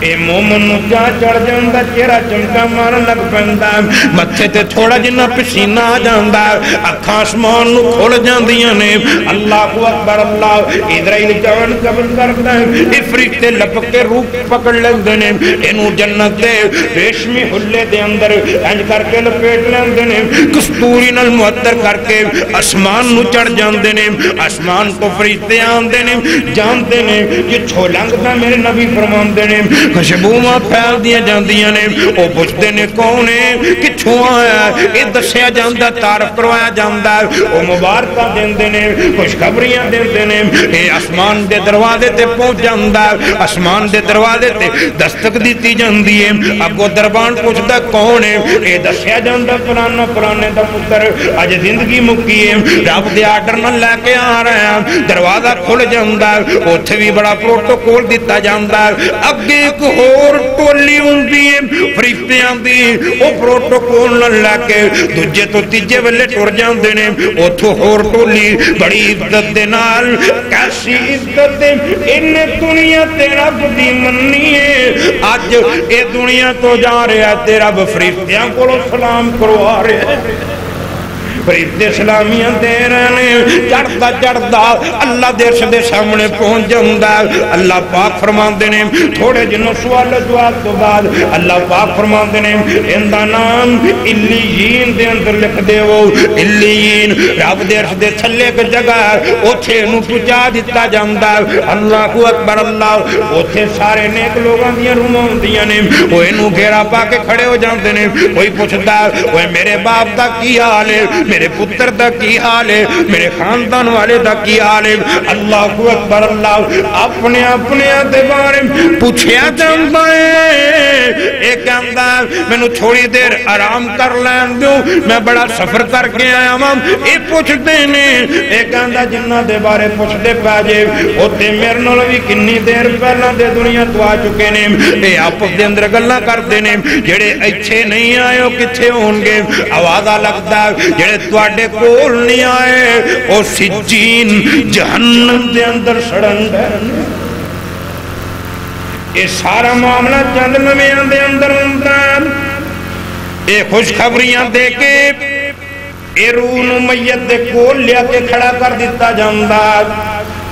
اے مومن نو جا چڑھ جاندہ چہرہ چمکا مارن لگ پیندا متھے تے تھوڑا جنہ پسینہ آ جاندہ اکھاں آسمان نو کھل جاندیاں نے اللہ کو اکبر اللہ اسرائیل جان قبل کردا ہے اے فرشتے لپک کے روح پکڑ لیندے نے اینو جنت دے ریشمی حلے دے اندر انج کر کے لپیٹ لیندے نے کستوری نال معطر کر کے آسمان نو چڑھ جاندے نے آسمان کو فرشتے آندے نے جاندے نے یہ چھولنگ دا میرے نبی فرماندے نے خوشبوواں پھیل دیاں جاندیاں نے او پوچھتے نے کون ہے کتھوں آیا اے دسیا جاندا تعارف کروایا جاندا او مبارکاں دیندے نے خوشخبریاں دیندے نے اے آسمان دے دروازے تے پہنچ جاندا آسمان دے دروازے تے دستک دیتی جاندی ہے اگوں دربان پوچھدا کون ہے اے دسیا جاندا پرانا پرانے دا پتر اج زندگی مکی ہے رب دے آرڈر نال لے کے آ رہا ہے دروازہ کھل جاندا اوتھے بھی بڑا پروٹوکول دیتا جاندا اگے ایک ہور ٹولی ہوندی ہے فرشتیاں دی او پروٹوکول نال لے کے دوجے تو تیجے ویلے ٹر جاندے نے اوتھوں ہور ٹولی بڑی عزت دے نال کیسی عزت ان دنیا تے رب دی مننی ہے اج اے دنیا تو جا رہا تے رب فرشتیاں کولوں سلام کروا رہا ہے فرشتے سلامیاں دے رہے ہیں چڑھتا چڑھتا اللہ دے عرش دے سامنے پہنچ جاندہ اللہ پاک فرماندے نے تھوڑے جنوں سوال جواب تو بعد اللہ پاک فرماندے نے اندہ نام علیین دے اندر لکھ دے وہ علیین رب دے عرش دے تھلے کے جگہ اوتھے نو پچا دیتا جاندہ اللہ اکبر اللہ اوتھے سارے نیک لوگاں دیاں روحاں ہوندیاں نے وہ انہوں گھیرا پا کے کھڑے ہو جاندے نے کوئی پوچھتا وہ میرے باپ دا کی حال ہے میرے پتر دا کی حال ہے میرے خاندان والے دا کی حال ہے اللہ اکبر اللہ اپنے اپنے دے بارے پوچھیا جاندا ہے ایک کہندا میں نو تھوڑی دیر آرام کر لین دوں میں بڑا سفر کر کے آیا ہوں اے پوچھتے نے ایک کہندا جنہ دے بارے پوچھتے پاجے اوتے میرے نال وی کنی دیر پہلا دے دنیا تو آ چکے نے اے آپس دے اندر گلاں کردے نے جڑے ایتھے نہیں آئے او کتھے ہون گے آوازہ لگدا جڑے تواڈے کول نہیں آئے او سجین جہنم دے اندر سڑن دے اے سارا معاملہ چند لمحیاں دے اندر ہوندا اے خوشخبریاں دے کے اے روح نو میت دے کول لیا کے کھڑا کر دیتا جاندا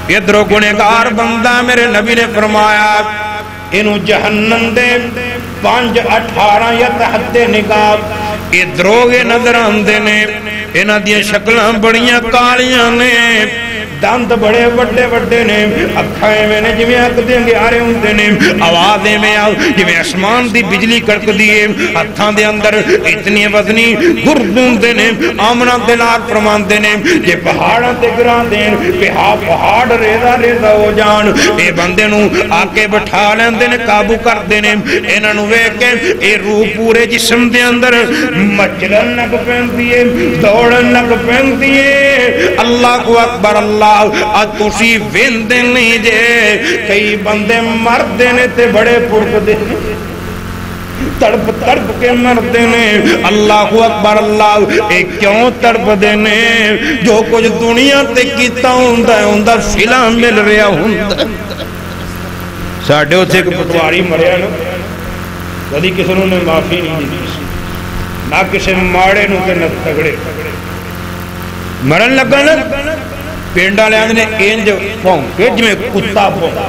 ادھروں گنہگار بندہ میرے نبی نے فرمایا انہوں جہنم دے 5-18 یا تحت نگاہ یہ دروگے نظر آندے نے انہ دیاں شکلاں بڑیاں کالیاں نے دند بڑے بڑے بڑے نے اکھائیں میں نے جمیں اک دیں گے آرے ہوندے نے آوازیں میں آؤ جمیں اسمان دی بجلی کڑک دیئے ہتھاں دے اندر اتنی وزنی گردوں دے نے آمنہ دلار فرمان دے نے یہ پہاڑاں تے گران دیں پہاڑ ریزہ ریزہ ہو جان اے بندے نو آکے بٹھا لیں دے نے قابو کر دے نے انہاں نو ویکھیں اے روح پورے جسم دے اندر مچلن لگ پین دیئے دوڑن لگ پین دیئے اللہ کو اکبر اللہ آج تُسی ویندے نہیں جے کئی بندے مردے نے تے بڑے پڑک دے تڑپ تڑپ کے مردے نے اللہ اکبر اللہ اے کیوں تڑپ دے نے جو کچھ دنیا تے کیتا ہوندہ فلا مل رہا ہوندہ ساڑھے ہوتے ایک پتواری مریا نو کدی کسی نے معافی نہیں دی نہ کسی ماڑے نو تے نہ تگڑے مرن لگا نا پینڈا لے آنے اینج پھونکے جمیں کتا پھونکا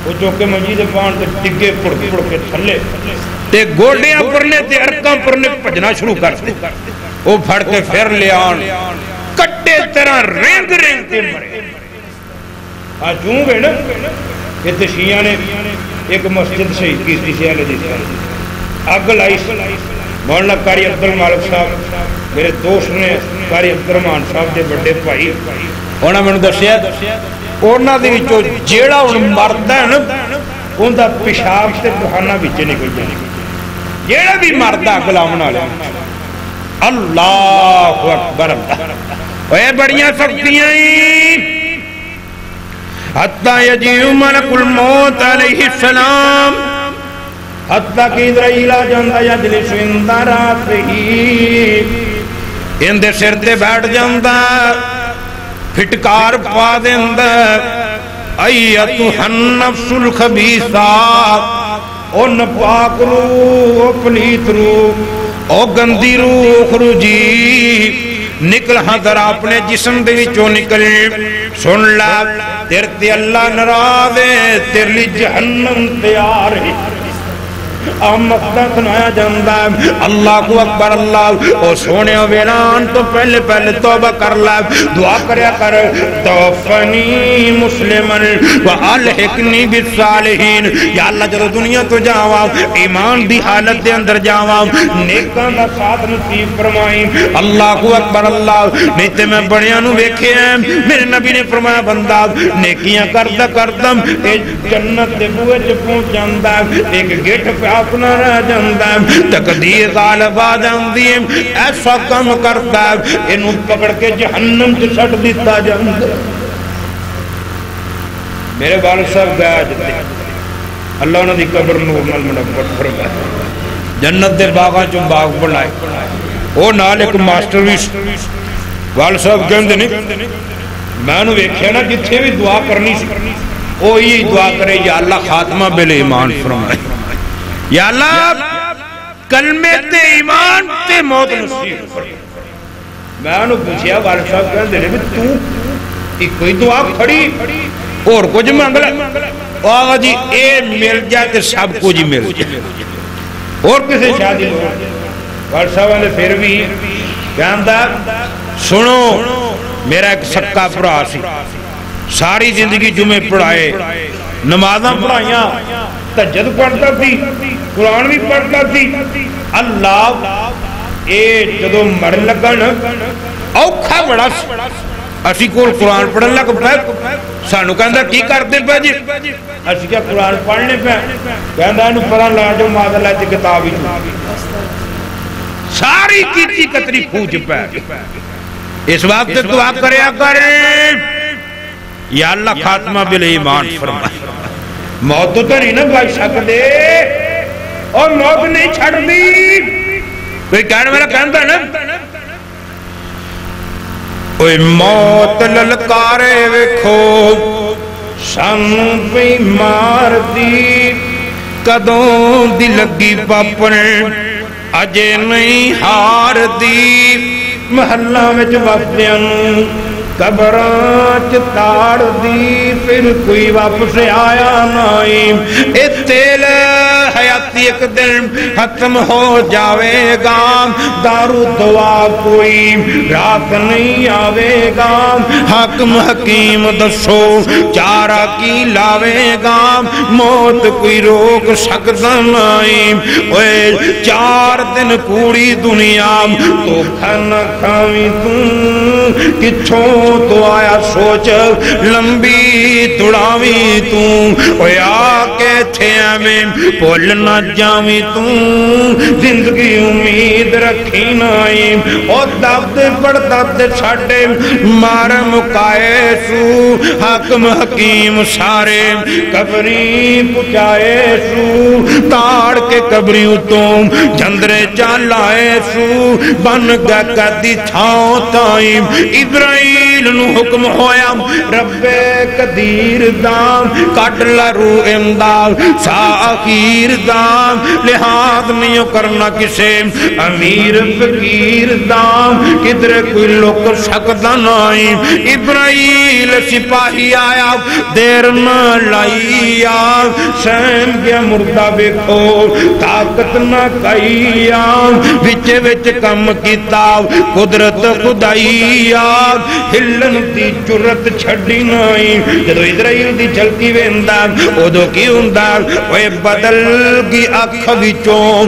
وہ جو کہ مجید پان تے ٹگے پڑ کے تھلے تے گوڑیاں پرنے تے ارکاں پرنے پجنا شروع کرتے وہ پھڑ کے پھر لے آن کٹے طرح رینگ رینگ کے مرے آج چون گئے نا یہ تے شیعہ نے ایک مسجد سے کسی شیعہ نے دیتا آگ لائی مولانا قاری عبدالمالک صاحب میرے دوست نے قاری عبدالرحمان صاحب دے بڑے بھائی انہاں میں نے دسیا انہاں دے وچوں جیڑا ان مرد ہے نا ان دا پیشاب سے بہانہ وچ نکل جائے جیڑا بھی مرد ہے غلام نالے اللہ اکبر اللہ اے بڑیاں سختیاں حتیٰ یجیو ملک الموت علیہ السلام حتیٰ کہ ادرائیل جاندہ یجلس اندہ رات ہی اندے سر دے بیٹھ جاندہ پھٹکار پا دیندہ ایتوہ النفس الخبیثات او نپاک روح او پلیت روح او گندی روح اخرجی نکل ہاں در اپنے جسم دے وچوں نکل سن لا تیرتے اللہ نراضے تیر لی جہنم تیار ہے مقدہ سنایا جاندہ ہے اللہ کو اکبر اللہ او سونے ویلان تو پہلے پہلے توبہ کر لے دعا کریا کر توفنی مسلمن والحقنی بالصالحین یا اللہ جدو دنیا تو جاواں ایمان دی حالت دے اندر جاواں نیکان دا ساتھ نصیب فرمائیں اللہ کو اکبر اللہ نہیں تے میں بڑیاں نو ویکھے ہیں میرے نبی نے فرمایا بندہ نیکیاں کردہ کردم جنت دے بوئے چ پہنچ جاندہ ایک گیٹ پہ اپنا رہ جاندہ تقدیر غالب آ جاندی ایسا کم کرتا ہے انہوں پکڑ کے جہنم سے سٹ دیتا جاندہ میرے والد صاحب گیا جاتے اللہ انہوں نے قبر نور نال منور فرمایا جنت دے باغاں چوں باغ بنائے وہ نال ایک ماسٹر بھی والد صاحب کہندے نہیں میں نے ویکھیا نا جتھے بھی دعا کرنی سی وہ یہ دعا کرے یا اللہ خاتمہ بل ایمان فرمائے یا اللہ کلمے تے ایمان تے موت نصیب فرمائے میں نے پوچھیا والد صاحب کہندے نہیں تو ایک کوئی دعا کھڑی اور کچھ مانگ لے آغا جی اے مل جائے تے سب کچھ مل جائے اور کسے شادی لو والد صاحب والے پھر بھی کہندہ سنو میرا ایک سکا پڑھا سی ساری زندگی جمعے پڑھائے نمازاں پڑھائیاں تہجد پڑھتا تھی قرآن بھی پڑھتا تھی اللہ اے جدو مرن لگن اوکھا بڑا اسی کول قرآن پڑھن لگ پہ سانو کہندہ کی کرتے پہ جی اسی کیا قرآن پڑھنے پہ کہندہ انہوں پڑھا لا جو ماذا اللہ تی کتابی ساری کیتی کتری کھوج پہ اس وقت دعا کریا کرے یا اللہ خاتمہ بل ایمان فرمائے موت تو نہیں نا بھائی سکتے اور موت نہیں چھڑ دی کوئی کہنے والا کہندہ نا اوہ موت للکارے وکھو سن پہ مار دی کدوں دی لگی پاپنے اجے نہیں ہار دی محلہ میں جو وفدیاں قبران چتاڑ دی پھر کوئی واپس آیا نائم اے تیل حیاتی ایک دن ختم ہو جاوے گا دارو دعا کوئی رات نہیں آوے گا حاکم حکیم دسو چارہ کی لاوے گا موت کوئی روک سکتا نائم اوے 4 دن پوری دنیا تو کھانا کھاوی تم کچھوں تو آیا سوچ لمبی تڑاوی توں اوے آکے تھے ہمیں پول نہ جاوی توں زندگی امید رکھی نائیم اور دب دے پڑ دب دے چھاڑے مار مکائے سو حاکم حکیم سارے قبری پچائے سو تاڑ کے قبریوں تم جندرے چالائے سو بن گا قدی تھاؤں تائیم ابراہیم نو حکم ہویا رب قدیر دام کٹ لرو امداد ساخیر دام لحاظ نہیں کرنا کسے امیر فقیر دام کدھر کوئی لوگ سکتا نہیں ابراہیل سپاہی آیا دیر نہ لائیا سین گیا مردہ بکھو طاقت نہ کئیا وچے وچ کم کتاب قدرت خدائیا ہلن دی جرت چھڑی نائی جدو اسرائیل دی جھلکی ویندہ او کی ہوندہ وے بدل کی اکھ وچوں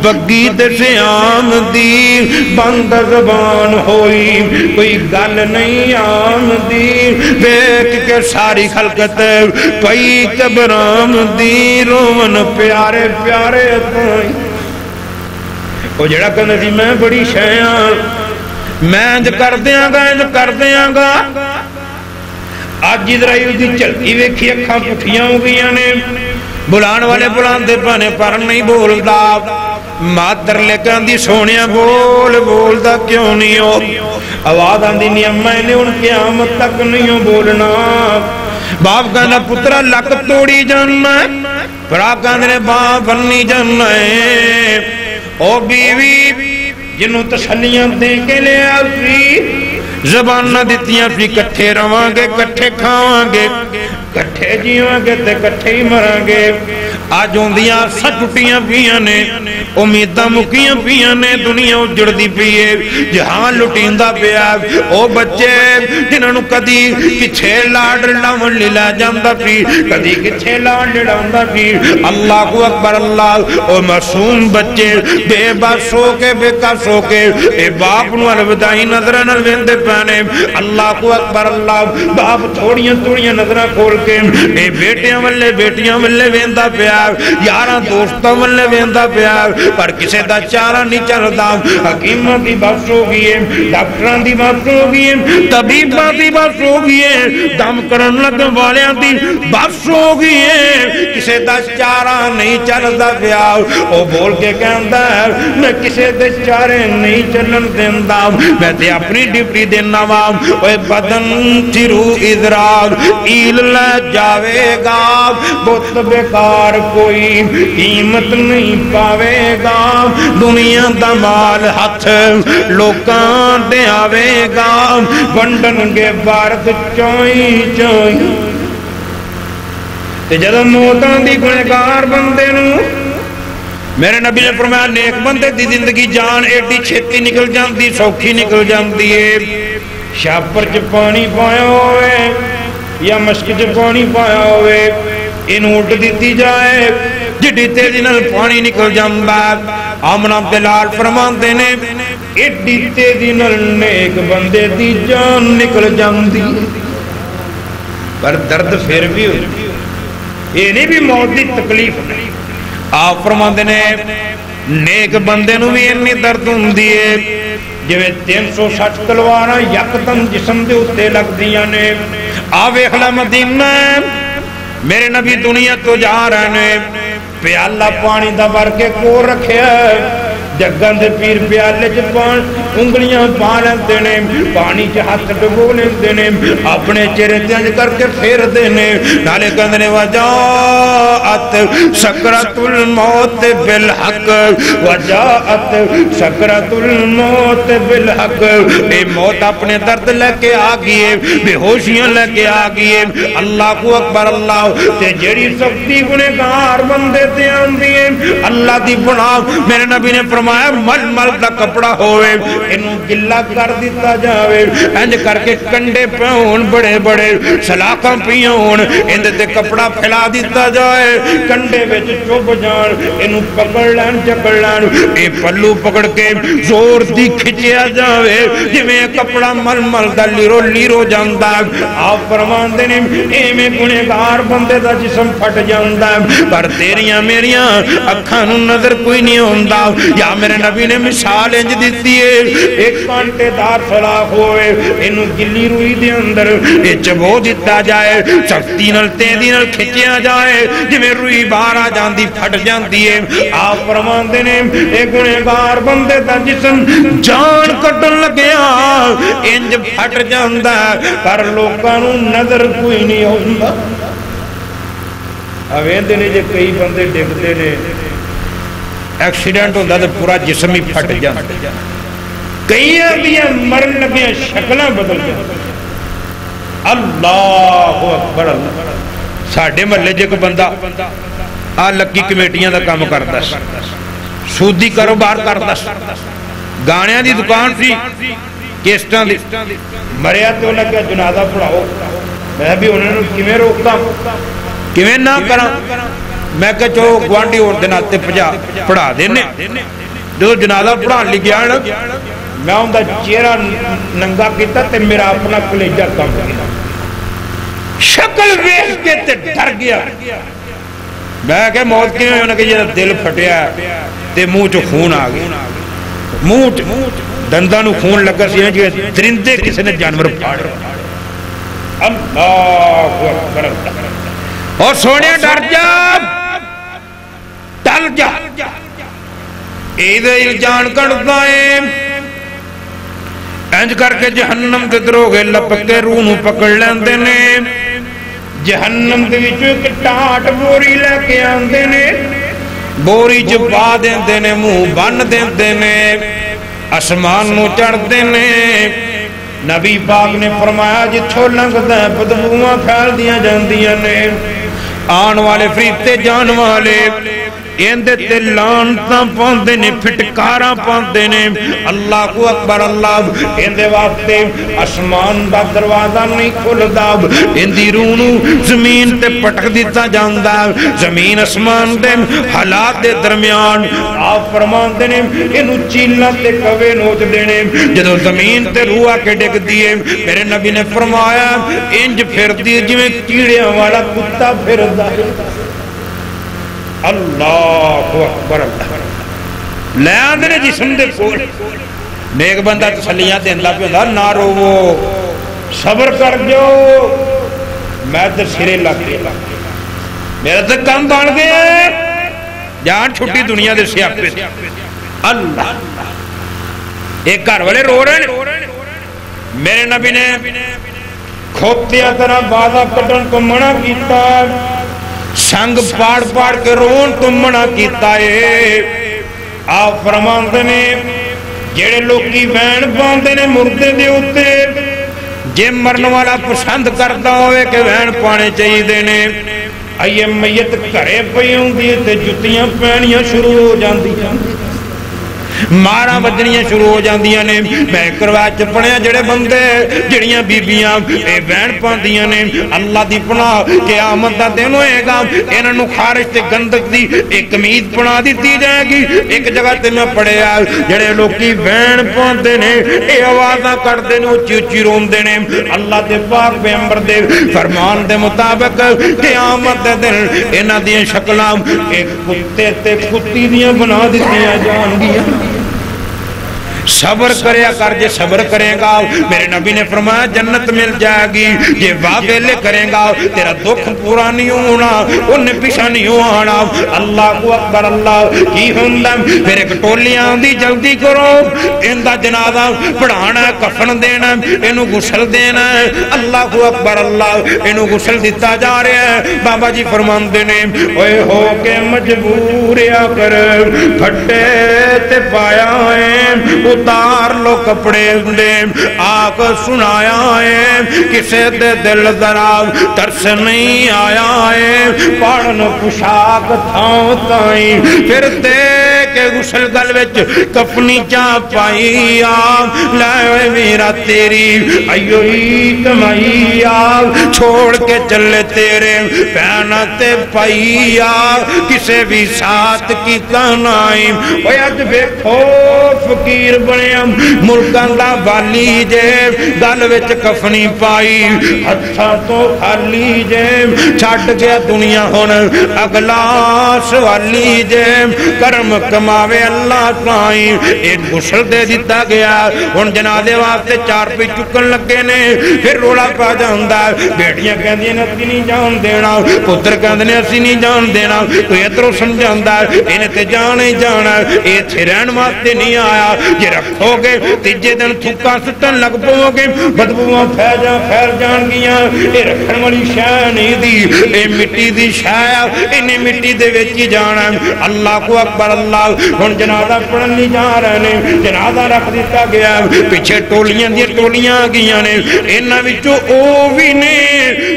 بگی دے سے آم دی بند زبان ہوئی کوئی گل نہیں آم دی بیک کے ساری خلقت پئی قبرام دی رومن پیارے پیارے تائیں او جڑا کہنا سی میں بڑی شیعہ میں انج کر دیاں گا آج اسرائیل دی چلتی ویکھی اکھاں پٹھیاں ہو گئی نے بلان والے بلان دے پانے پر نہیں بولدا ماتر لے کے آندی سونیا بولدا کیوں نہیں ہو آواز آندی نہیں میں نے ان قیامت تک نہیں ہو بولنا باپ کہنا پترہ لک توڑی جاننا ہے پرا کہنے باپ بننی جاننا ہے او بیوی جنہوں تسلیاں دے کے لے آسی زبانہ دیتیاں پھر کٹھے روانگے کٹھے کھاوانگے کٹھے جیوانگے تے کٹھے ہی مرانگے آج ہوندیاں سٹوٹیاں پیاں نے امیدہ مکیاں پیاں نے دنیا اجڑ دی پیے جہان لٹیندہ پیا او بچے جنہوں کدی کچھے لاڈ لاؤن لیلا جاندہ پی کدی کچھے لاڈ لاؤندہ پی اللہ اکبر اللہ او معصوم بچے بے بس ہو کے بے کس ہو کے اے باپ نو الودائی نظرہ نلویندے پانے اللہ اکبر اللہ باپ تھوڑیاں تھوڑیاں نظرہ کھول کے اے بیٹیاں والے ویندہ پیا یاراں دوستاں والے ویندہ پیا پر کسے دا چارہ نہیں چلدا حکیمہ دی بس ہو گئی ہے ڈاکٹران دی بس ہو گئی ہے طبیبہ دی بس ہو گئی ہے دم کرن لگن والیاں دی بس ہو گئی ہے کسے دا چارہ نہیں چلدا پیا او بول کے کہندا ہے میں کسے دے چارے نہیں چلن دیندہ میں تے اپنی ڈیوٹی دینا وام اوے بدن تیرو ادراگ ایل لے جاوے گا بہت بیکار کوئی قیمت نہیں پاوے گا دنیا دا مال ہاتھ لوکاں دے آوے گا ونڈن گے بارد چوئی چوئی تے جدو موتاں دی گنہگار بندے نو میرے نبی نے فرمایا نیک بندے دی زندگی جان ایڈی چھتی نکل جاندی سوکھی نکل جاندی ہے شاپر چ پانی پایا ہوئے یا مشک چ پانی پایا ہوئے ان اٹھ دیتی جائے جڑی تیزی نال پانی نکل جاندہ آمنہ بلال فرمان دینے ایڈی تیزی نال نیک بندے دی جان نکل جاندی پر درد پھر بھی ہوئی یہ نہیں بھی موت دی تکلیف نہیں آپ فرمان دینے نیک بندے نو بھی انی درد ہوں دیئے جوے 360 تلواراں یکدم جسم دے اتے لگ دیا نے آوے اخلا مدینہ میرے نبی دنیا تو جا رہے نے پیالہ پانی دا بھر کے کو رکھے جگن دے پیر پیالے چ انگلیاں پا لیندے نے پانی چ ہاتھ ڈبو لیندے نے اپنے چہرے تے انج کر کے پھیر دینے نالے کہندے نے وجاءت سکرۃ الموت بالحق وجاءت سکرۃ الموت بالحق اے موت اپنے درد لے کے آ گئی بے ہوشیاں لے کے آ گئی اللہ اکبر اللہ تے جڑی سختی گنہگار بندے تے آندی ہے اللہ دی بنا میرے نبی نے فرمایا مل مل دا کپڑا ہوئے انہوں گلہ کر دیتا جاوے انج کر کے کنڈے پیون بڑے بڑے سلاکاں پیون اندے تے کپڑا پھیلا دیتا جائے کنڈے وچ چوب جان انہوں پکڑ لین چکڑ لین اے پلو پکڑ کے زور دی کھچیا جاوے جویں کپڑا مل مل دا لیرو لیرو جاندہ آپ فرمان دینے اے میں گنہگار بندے دا جسم پھٹ جاندہ پر تیریاں میریاں اکھانوں نظر کوئی نہیں ہوندہ یا میرے نبی نے مثال انج دیتی ہے ایک کانٹے دار سلاخ ہوئے انہوں گلی روئی دے اندر یہ چبو دیتا جائے سختی نل تیزی نل کھچیا جائے جمیں روئی بارا جاندی پھٹ جاندی ہے آپ فرمان دینے ایک گنہگار بندے دا جسم جان کٹن لگیا انج پھٹ جاندہ پر لوگانوں نظر کوئی نہیں ہوندہ اوین دینے جے کئی بندے ڈگتے نے ایکسیڈنٹ ہوندہ تو پورا جسم ہی پھٹ جاندہ کئی آدھیاں مرن لگیاں شکلیں بدل جاندہ اللہ اکبر اللہ ساڑھے محلے جے کو بندہ آ لکی کمیٹیاں دا کام کرتا سودی کاروبار کرتا گانیاں دی دکان سی کیسٹاں دی مریا تو لگا جنازہ پڑھاؤ میں بھی انہوں نے کیویں روکتا کیویں نہ کرا میں کہ جو گوانڈی اور دناتے پڑھا دینے جو جنازہ پڑھا لی گیا میں ہوں دا چیرہ ننگا کیتا تے میرا اپنا کلیجہ کم گیا شکل ویخ کے تے ڈر گیا میں کہ موت کی میں کہ یہ دل پھٹیا تے منہ چو خون آگیا منہ دندانو خون لگا سی جو درندے کسی نے جانور پھاڑے اللہ اکبر اور سونے ڈر جا ٹل جا ایدھے جان کڑتا ہے انج کر کے جہنم دے دروگے لپک کے روح پکڑ لیندے نے جہنم دے وچوں ایک ٹاٹ بوری لے کے آندے نے بوری چپا دیندے نے منہ بن دیندے نے اسمان نو چڑھ دینے نبی پاک نے فرمایا جتھوں لنگدا ہے بدبوواں پھیل دیاں جاندیاں نے آن والے فریتے جان والے اندے تے لانتاں پاندے نے پھٹکاراں پاندے نے اللہ کو اکبر اللہ اندے واسطے آسمان دا دروازہ نہیں کھلدا اندی روح نوں زمین تے پٹک دیتا جاندا زمین آسمان دے حالات دے درمیان آپ فرماندے نے اینوں چیلاں تے کوے نوچ دینے جدوں زمین تے روح آ کے ڈگ دیے میرے نبی نے فرمایا انج پھردی جویں کیڑیاں والا کتا پھردا ہے اللہ اکبر اللہ لے آندے نے جسم دے کول نیک بندہ تسلیاں دیندہ پہ دا نہ روو صبر کر جو میں تے سرے لگ گیا میرا تے کم بن گیا جان چھٹی دنیا دے سیاپے اللہ ایک گھر والے رو رہے ہیں میرے نبی نے کھوتیا طرح بازا کٹن کو منع کیتا سنگ پاڑ پاڑ کے رون تو منع کیتا ہے آپ فرماندے نے جڑے لوگی وین باندے نے مردے دے ہوتے جے مرن والا پسند کرتا ہوئے کہ وین پانے چاہیے دینے آئیے میت کرے پئی ہوں دی تے جتیاں پینیاں شروع ہو جاندی مارا بجنیاں شروع ہو جاندیاں نے میں کروا چپڑیاں جڑے بندے جڑیاں بیبیاں اے بین پاندیاں نے اللہ دی پناہ قیامت دا دن ہوئے گا انہاں نو خارش تے گندک دی ایک قمیض پناہ دیتی جائے گی ایک جگہ تے میں پڑھیا جڑے لوگی بین پاندے نے اے آوازاں کردے نے اچھی اچھی روندے نے اللہ دے پاک پیغمبر دے فرمان دے مطابق قیامت دے دن انہاں دی شکلاں ایک کتے تے کتی دیاں بنا دیتیاں جان گیاں صبر کریا کر جے صبر کرے گا میرے نبی نے فرمایا جنت مل جائے گی یہ واقعے کرے گا تیرا دکھ پورا نہیں ہونا انہیں پیچھا نہیں ہونا اللہ کو اکبر اللہ کی ہوندہ پھر ایک ٹولیاں دی جلدی کرو اندہ جنازہ پڑھانا کفن دینا انہوں غسل دینا اللہ کو اکبر اللہ انہوں غسل دیتا جا رہے ہیں بابا جی فرمان دینے اوے ہو کے مجبوریا کر پھٹے تے پایا ہے اتار لو کپڑے دے آگ سنایا ہے کسے دے دل دراز ترس نہیں آیا ہے پاڑن پشاک تھاؤں تائیں پھر دے کے غسل گل وچ کفنی چاہ پائی آگ لائے میرا تیری ایو ہی کمائی آگ چھوڑ کے چلے تیرے پہنتے پائی آگ کسے بھی ساتھ کی تنائی اوہ اج بیکھو فقیر بنے ہم ملکان دا والی جے گل وچ کفنی پائی ہتھا تو خالی جے چھٹ گیا دنیا ہون اگلا سوالی جے کرم کماوے اللہ پائی ایک غسل دے دیتا گیا ہون جنازے واسطے چار پہ چکن لگے نے پھر رولا پا جاندہ بیٹیاں کہندی ہیں اسی نہیں جان دینا پتر کہندے ہیں اسی نہیں جان دینا تو یہ ترو سمجھاندہ انہیں تے جانے جانا یہ چھرین واسطے نہیں آیا یہ رکھو گے تیجے دن تھکا ستن لگ پو گے بدبوان پھیل جان گیاں اے رکھن والی شاہ نہیں دی اے مٹی دی شاہ انہیں مٹی دے ویچی جانا اللہ کو اکبر اللہ ہن جنازہ پڑھن نہیں جا رہے نے جنازہ رکھ دیتا گیا پیچھے ٹولیاں دی ٹولیاں گیاں نے انہاں وچوں او بھی نے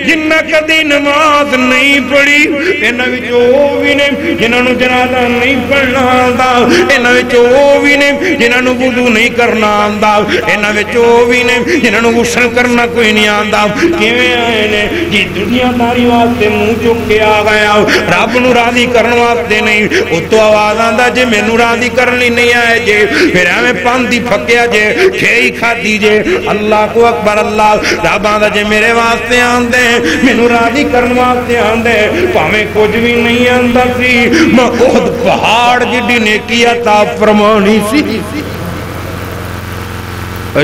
جنہ کدی نماز نہیں پڑھی انہاں وچوں او بھی نے جنہاں نو جنازہ نہیں پڑھنا آندا انہاں وچوں او بھی نے جنہاں نو وضو نہیں کرنا آندا انہاں وچوں او بھی نے جنہاں نو غسل کرنا کوئی نہیں آندا کیویں آئے نے جی دنیا داری واسطے منہ چک کے آ گیا رب نو راضی کرن واسطے نہیں او تو آواز آندا جے مینوں راضی کرنی نہیں آئے جے پھر ایویں پاندی پھکیا جے کھئی کھادی جے اللہ کو اکبر اللہ رب آندا جے میرے واسطے آندے مینوں راضی کرن واسطے آندے بھاویں کچھ بھی نہیں آندا سی میں احد پہاڑ جڈی نیکی عطا فرمانی سی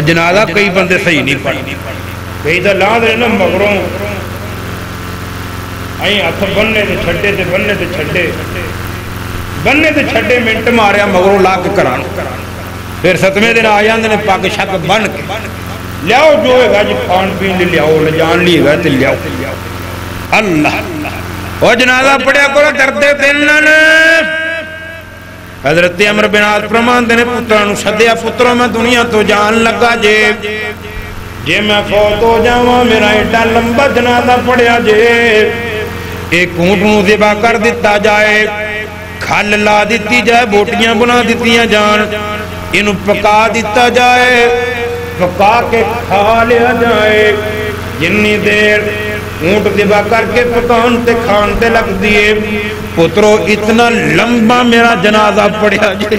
جنازہ کئی بندے صحیح نہیں پڑھتے کئی تو لا دے نا مغروں آئیں ہاتھ بننے تے چھڑے تے بننے تے چھڑے بننے تے چھڑے منٹ ماریا مغروں لا کے کران پھر ستمے دن آیاں نے پاک شک بن کے لیاؤ جو ہے گا جی کھان پین لے لیاؤ لجان لیے گا تے لیاؤ اللہ وہ جنازہ پڑھیا کرو دردے دلن حضرت عمر بن عاص فرمان دینے پترانو سدیا پتروں میں دنیا تو جان لگا جے جے میں فوت ہو جاواں میرا ایڈا لمبا جنازہ پڑیا جے، ایک اونٹ نوں ذبح کر دیتا جائے، کھل لا دیتی جائے، بوٹیاں بنا دیتیاں جان، انہوں پکا دیتا جائے، پکا کے کھا لیا جائے، جنی دیر اونٹ ذبح کر کے پکان تے کھان تے لگ دیے، پترو اتنا لمبا میرا جنازہ پڑیا جائے۔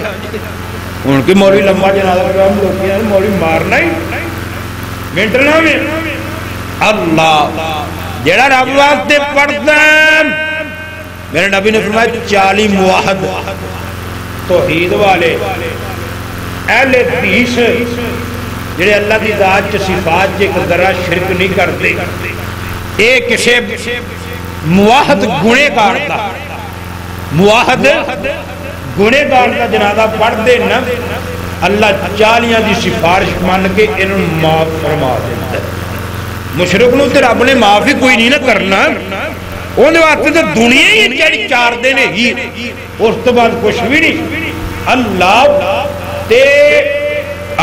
ان کی مولوی لمبا جنازہ پڑیا، ہم لوگ کیا مولوی مارنا ہی منٹنا میں اللہ جیڑا رب واسطے پڑھتا ہے۔ میرے نبی نے فرمایا 40 موحد توحید والے اہل حدیث جڑے اللہ کی ذات چ صفات چ ایک ذرا شرک نہیں کرتے، ایک کسی موحد گنہگار دا جنازہ پڑھ دے نا، اللہ 40 دی سفارش مان کے انہوں معاف فرما دیتا ہے۔ مشرک نو تے رب نے معاف ہی کوئی نہیں نہ کرنا، انہوں واسطے تو دنیا ہی چڑی 4 دن ہی، اس تو بعد کچھ بھی نہیں۔ اللہ تے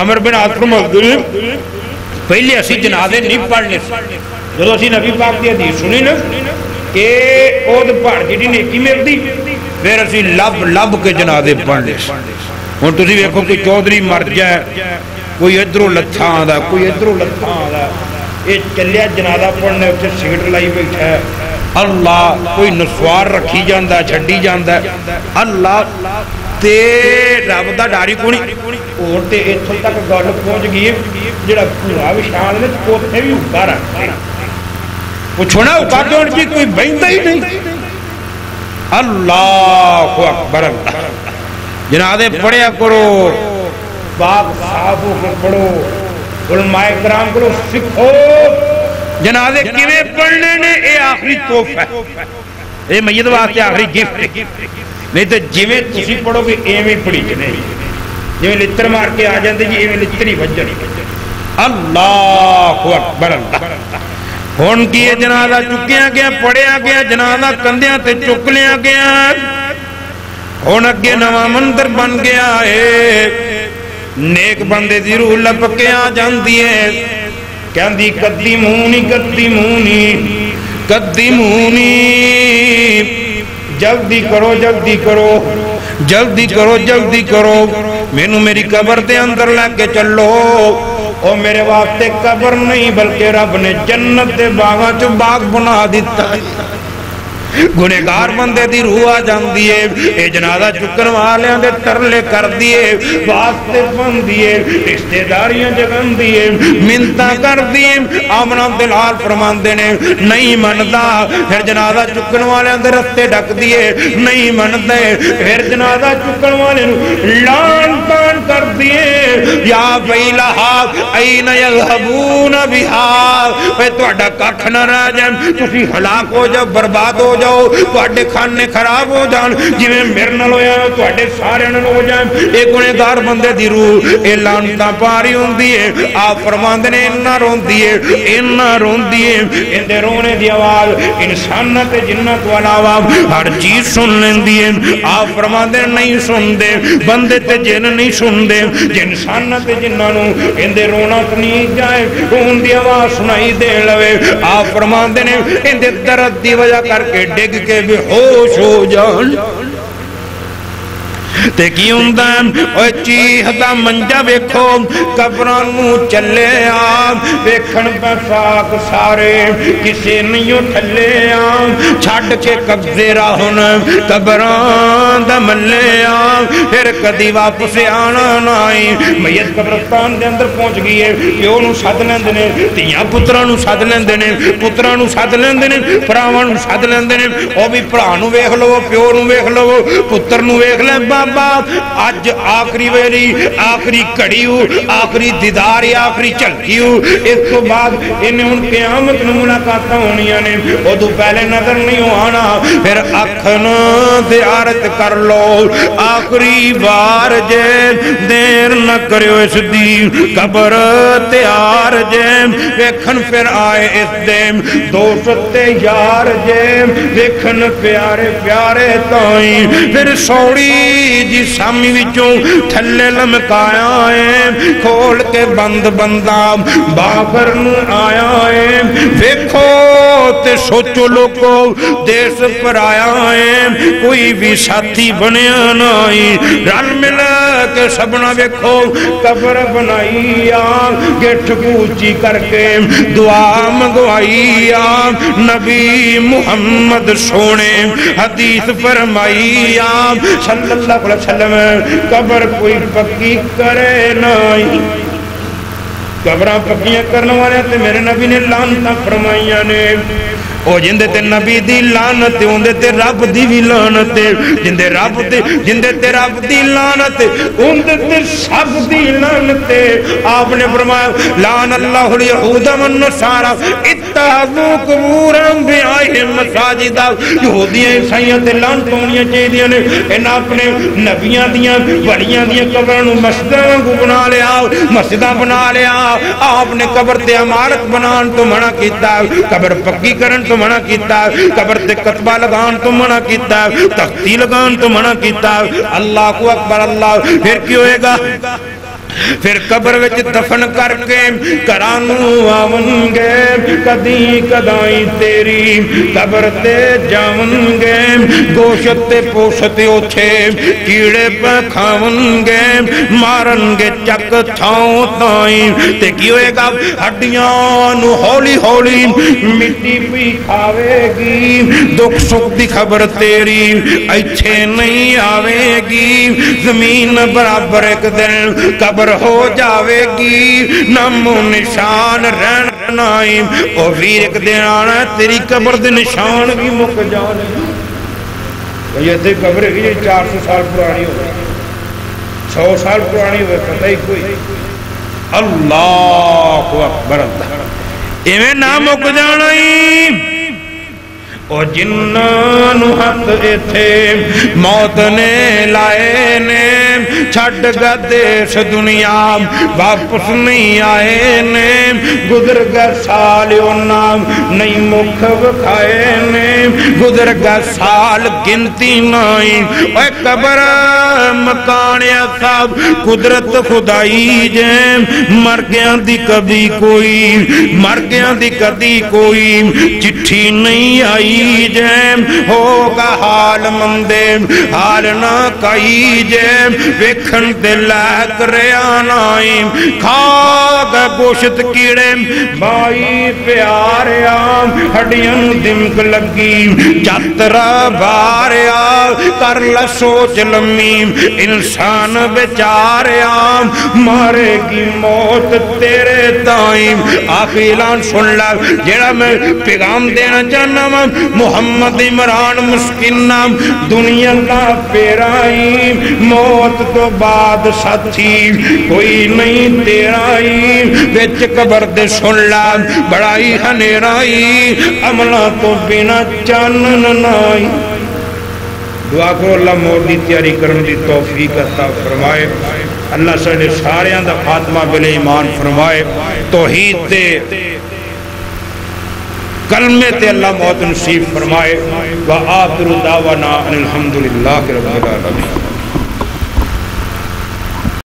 عمر بن عاص فرماتے پہلے اسی جنازے نہیں پڑھنے، جب اسی نبی پاک دی حدیث سنی نا کہ اود پڑھ جڑی نیکی ملدی، پھر اسی لب کے جنازے پڑھنے۔ ہن تسی ویکھو کوئی چودھری مر جائے، کوئی ادھروں لتھا آندا، کوئی ادھروں لتھا آندا، یہ چلیا جنازہ پڑھنے اتنے سگرٹ لائی بیٹھا ہے، اللہ کوئی نسوار رکھی جاندہ چھڑی جاندہ، اللہ تے رب دا ڈاری کونی اور تے اتھوں تک گل پہنچ گئی جڑا پورا وشال میں کوتے بھی اگا رکھتے پوچھو نا اگا کیوں جی کوئی بہندہ ہی نہیں۔ اللہ اکبر، اللہ جنازے پڑھیا کرو، باپ صاحب ہو کے پڑھو، علماء کرام کرو، سکھو جنازے کیویں پڑھنے نے، اے آخری تحفہ ہے، اے میت واسطے آخری گفٹ ہے، نہیں تو جویں تسی پڑھو گے ایویں پڑھی جنے، جویں لتر مار کے آ جاندے جی ایویں لتر ہی بج جانی۔ اللہ اکبر، اللہ ہن کی یہ جنازہ چکیا گیا، پڑھیا گیا، جنازہ کندیاں تے چک لیا گیا، ہن اگے نواں منظر بن گیا ہے، نیک بندے دی روح لپکے آ جاندی ہے، کہندی قدمونی قدمونی قدمونی، جلدی کرو جلدی کرو جلدی کرو جلدی کرو، مینوں میری قبر دے اندر لے کے چلو۔ او میرے واسطے قبر نہیں بلکہ رب نے جنت دے باغاں چ باغ بنا دیتا ہے۔ گنہگار بندے دی روح آ جاندی ہے، اے جنازہ چکن والیاں دے ترلے کر دیے، واسطے بن دیے، رشتہ داریاں جگن دیے، منتاں کر دیے، آمنہ دلال فرماندے نے نہیں مندا، پھر جنازہ چکن والیاں دے رستے ڈک دیے، نہیں مندے، پھر جنازہ چکن والیاں لان تان کر دیے، یا ویلہا این یذہبون بہا، اے توڑا ککھ نہ رہ جائیں، تسی ہلاک ہو جاؤ، برباد ہو جاؤ، توڑے کھانے خراب ہو جان، جویں مرنل ہو جائے توڑے سارے نل ہو جائیں۔ ایک گنہگار بندے دی روح اے لانتاں پاری ہوں دیئے، آپ فرماندے نے انہا رون دیئے، اندے رونے دی آواز انسانت جنت والا ہر چیز سن لیں دیئے، آپ فرماندے نہیں سن دے، بندے تے جن نہیں سن دے، جنسانت جنانوں اندے رونا نہیں جائے، رون دی آواز سنائی دے لوے، آپ فرماندے نے اندے درد دی وجہ کر کے ڈگ کے بے ہوش ہو جان۔ تے کی ہوندان اوہ چیح دا منجا بیکھو، قبرانوں چلے آم، بیکھن پیساک سارے کسے نہیں تھلے آم، چھاڑ کے قبضے راہن قبران دا ملے آم، پھر کدی واپس آنا نائی۔ میت قبرستان دے اندر پہنچ گئی ہے، پیو نو ساتھ لیندنے، تیاں پترانو ساتھ لیندنے، پترانو ساتھ لیندنے، پراوانو ساتھ لیندنے، او بھی پرانو ویکھ لو، پیو نو ویکھ لو، پتر نو ویکھ لے بابا، آج آخری ویلی، آخری کڑیو، آخری دیداری، آخری چلکیو، اس تو بعد انہیں ان قیامت میں ملاقاتہ ہونیاں نے، وہ تو پہلے نظر نہیں آنا، پھر اکھن زیارت کر لو، آخری بار جے دیر نہ کریو اس دی قبر تیار جے، ویکھن پھر آئے اس دیم دوست یار جے، ویکھن پیارے پیارے تائیں، پھر سوڑی جی سامی وچوں تھلے لمکایا ہے کھول کے بند بندہ باخر آیا ہے ویکھو تے سوچو لوگو دیس پر آیا ہے کوئی بھی ساتھی بنیا نہیں رل ملا کے سبنا ویکھو قبر بنائی گٹھ پوچی کر کے دعا منگوائی نبی محمد سونے حدیث فرمائی صلی اللہ علیہ وسلم قبر کوئی پکی کرے نہیں قبرہ پکیاں کرنے والے تے میرے نبی نے لعنتاں فرمائیاں نے او جندے تے نبی دی لعنت اوندے تے رب دی بھی لعنت جندے تے رب دی لعنت اوندے تے سب دی لعنت آپ نے فرمایا لعن اللہ الیہود والنصارى اتخذوا قبور انبیاء مساجد یہودیاں عیسائیاں تے لعنت ہونیاں چاہیے نے انہاں اپنے نبیاں دیاں بڑیاں دیاں قبراں نوں مسجداں بنا لیا مسجداں بنا لیا آپ نے قبر تے عمارت بنان تو منع کیتا قبر پکی کرن تو منع کیتا قبر تے کتبہ لگان تو منع کیتا تختی لگان تو منع کیتا اللہ کو اکبر اللہ پھر کیوں ہوئے گا پھر قبر وچ دفن کر کے کرانو آون گے کدی کدائی تیری قبر تے جاون گے گوشت تے پوشت اوچھے کیڑے پہ کھاون گے مارن گے چک تھاؤں تائیں تے کی ہوئے گا ہڈیاں نو ہولی ہولی مٹی پی کھاوے گی دکھ سکھ دی خبر تیری ایچھے نہیں آوے گی زمین برابر ایک دن قبر ہو جاوے گی نام و نشان رہنائی او ویر ایک دن آنا تیری قبر دے نشان بھی مک جانے یہ تھی قبر ہے یہ 400 سال پرانی ہوئے 100 سال پرانی ہوئے پتہ ہی کوئی اللہ اکبر اللہ ایویں نام مک جانا او جنانو ہاتھ تھے موت نے لائے نے چھڑ گا دیش دنیا واپس نہیں آئے نے گزر گا سال نام نہیں مکھ بکھائے نے گزر گا سال گنتی نہیں اے قبر مکانیا صاحب قدرت خدائی جیم مر گیا دی کبھی کوئی مر گیا دی کبھی کوئی چٹھی نہیں آئی جیم ہوگا حال مندے حال نہ کئی جیم ویکھن دلائک ریانائیم کھاگا گوشت کیڑے بائی پیاریا ہڈیاں دمک لگی چترہ باریا کر لسوچ لمیم انسان بیچاریا مارے گی موت تیرے تائیم آخری اعلان سن لگ جیڑا میں پیغام دینا چاہنا محمد عمران مسکنہ دنیا کا پیرائی موت تو بعد ساتھی کوئی نہیں تیرائی ویچ قبر دے سن لگ بڑائی ہنیرائی عملہ تو بنا چانن نائی دعا کرو اللہ موت دی تیاری کرن دی توفیق عطا فرمائے اللہ سارے سارے اندہ خاتمہ بل ایمان فرمائے توحید تے کلمے تے اللہ موت نصیب فرمائے وآخر دعوانا ان الحمدللہ رب العالمین